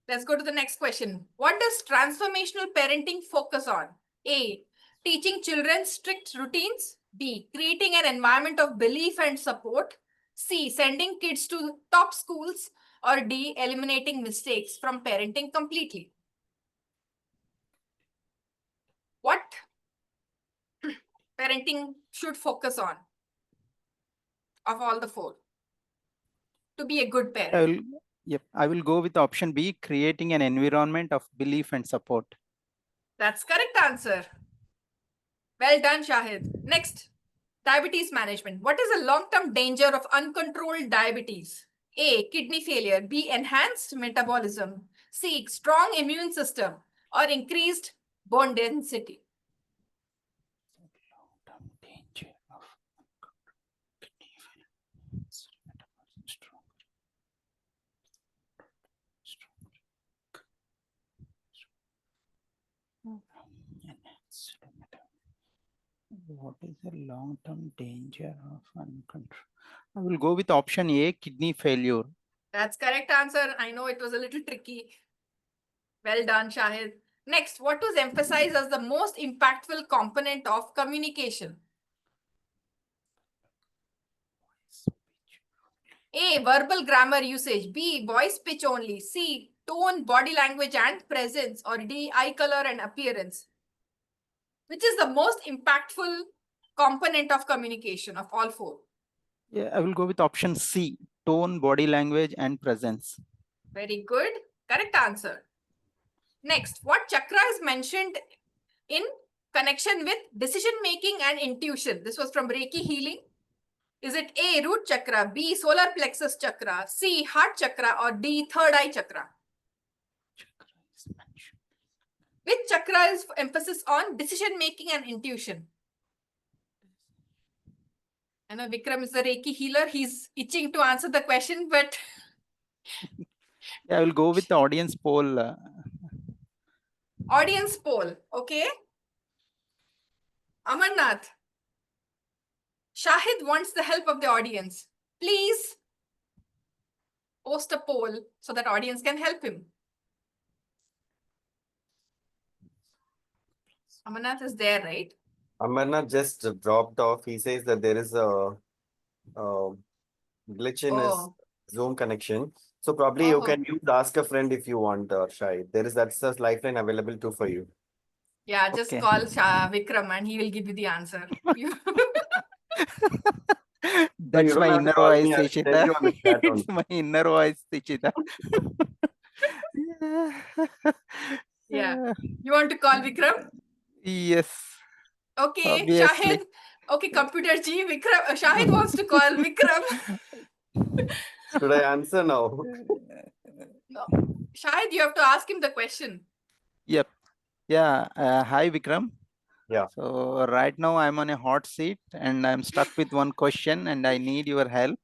Let's go to the next question. What does transformational parenting focus on? A, teaching children strict routines. B, creating an environment of belief and support. C, sending kids to top schools. Or D, eliminating mistakes from parenting completely. What parenting should focus on of all the 4 to be a good parent? I will go with option B, creating an environment of belief and support. That's correct answer. Well done, Shahid. Next, diabetes management. What is a long-term danger of uncontrolled diabetes? A, kidney failure. B, enhanced metabolism. C, strong immune system. Or increased bone density. Long-term danger of kidney failure. What is the long-term danger of uncontrolled? I will go with option A, kidney failure. That's correct answer. I know it was a little tricky. Well done, Shahid. Next, what was emphasized as the most impactful component of communication? A, verbal grammar usage. B, voice pitch only. C, tone, body language and presence. Or D, eye color and appearance. Which is the most impactful component of communication of all four? Yeah, I will go with option C, tone, body language, and presence. Very good. Correct answer. Next, what chakra is mentioned in connection with decision making and intuition? This was from Reiki healing. Is it A, root chakra, B, solar plexus chakra, C, heart chakra, or D, third eye chakra? Which chakra is emphasis on decision making and intuition? I know Vikram is the Reiki healer. He's itching to answer the question, but Yeah, I will go with the audience poll. audience poll. Okay. Amarnath. Shahid wants the help of the audience. Please post a poll so that audience can help him. Amarnath is there, right? Amarnath just dropped off. He says that there is a glitch in his Zoom connection. So probably you can use ask a friend if you want, Shahid. That's a lifeline available too for you. Yeah, just Okay. call Vikram and he will give you the answer. That's my inner voice, Ishita. It's my inner voice, Ishita. Yeah. You want to call Vikram? Yes. Okay, Obviously. Shahid. Okay, computer G, Vikram. Shahid wants to call Vikram. Should I answer now? No. Shahid, you have to ask him the question. Yep. Yeah. Hi, Vikram. Yeah. So right now I'm on a hot seat and I'm stuck with one question and I need your help.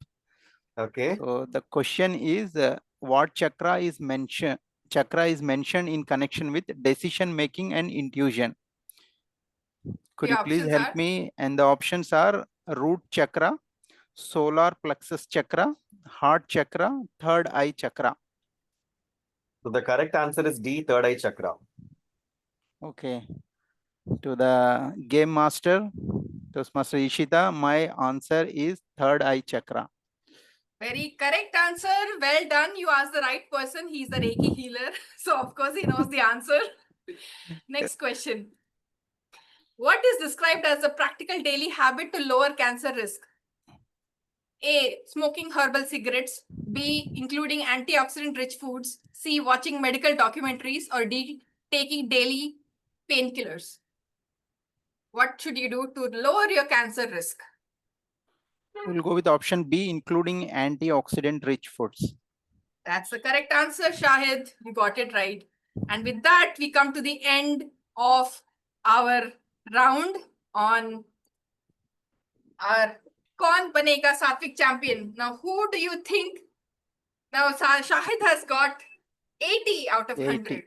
Okay. So the question is, what chakra is mentioned in connection with decision making and intuition? Could The you please options help are? me? And the options are root chakra, solar plexus chakra, heart chakra, third eye chakra. So the correct answer is D, third eye chakra. Okay. To the game master, Toastmaster Ishita, my answer is third eye chakra. Very correct answer. Well done. You asked the right person. He's the Reiki healer. So of course he knows the answer. Next question. What is described as a practical daily habit to lower cancer risk? A, smoking herbal cigarettes. B, including antioxidant rich foods. C, watching medical documentaries. Or D, taking daily painkillers. What should you do to lower your cancer risk? We'll go with option B, including antioxidant rich foods. That's the correct answer, Shahid. You got it right. And with that, we come to the end of our round on our Kaun Banega Sattvic champion. Now, who do you think? Now, Shahid has got 80 out of 100.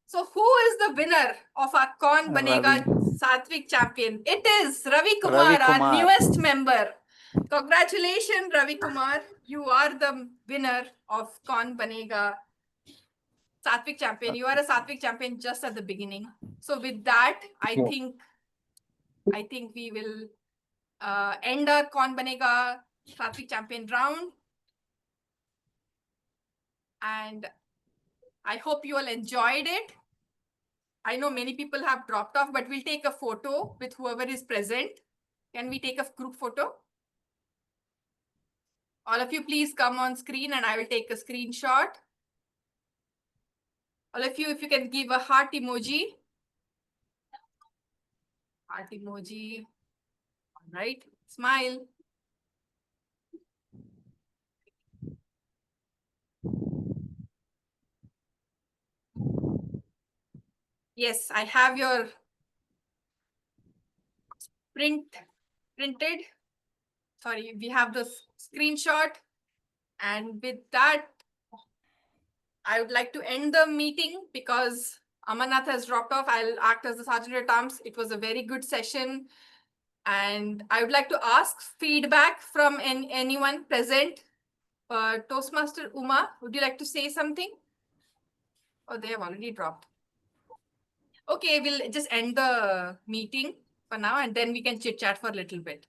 So, who is the winner of our Kaun Banega Sattvic champion? It is Ravi Kumar, our newest member. Congratulations, Ravi Kumar. You are the winner of Kaun Banega Sattvic champion. You are a Sattvic champion just at the beginning. So with that, I think we will end our Kaun Banega Sattvic champion round. And I hope you all enjoyed it. I know many people have dropped off, but we'll take a photo with whoever is present. Can we take a group photo? All of you, please come on screen and I will take a screenshot. All of you, if you can give a heart emoji. Heart emoji. All right. Smile. Yes, I have your printed. Sorry, we have the screenshot. And with that, I would like to end the meeting because Amarnath has dropped off. I'll act as the Sergeant at Arms. It was a very good session. And I would like to ask feedback from anyone present. Toastmaster Uma, would you like to say something? Oh, they have already dropped. Okay, we'll just end the meeting for now and then we can chit chat for a little bit.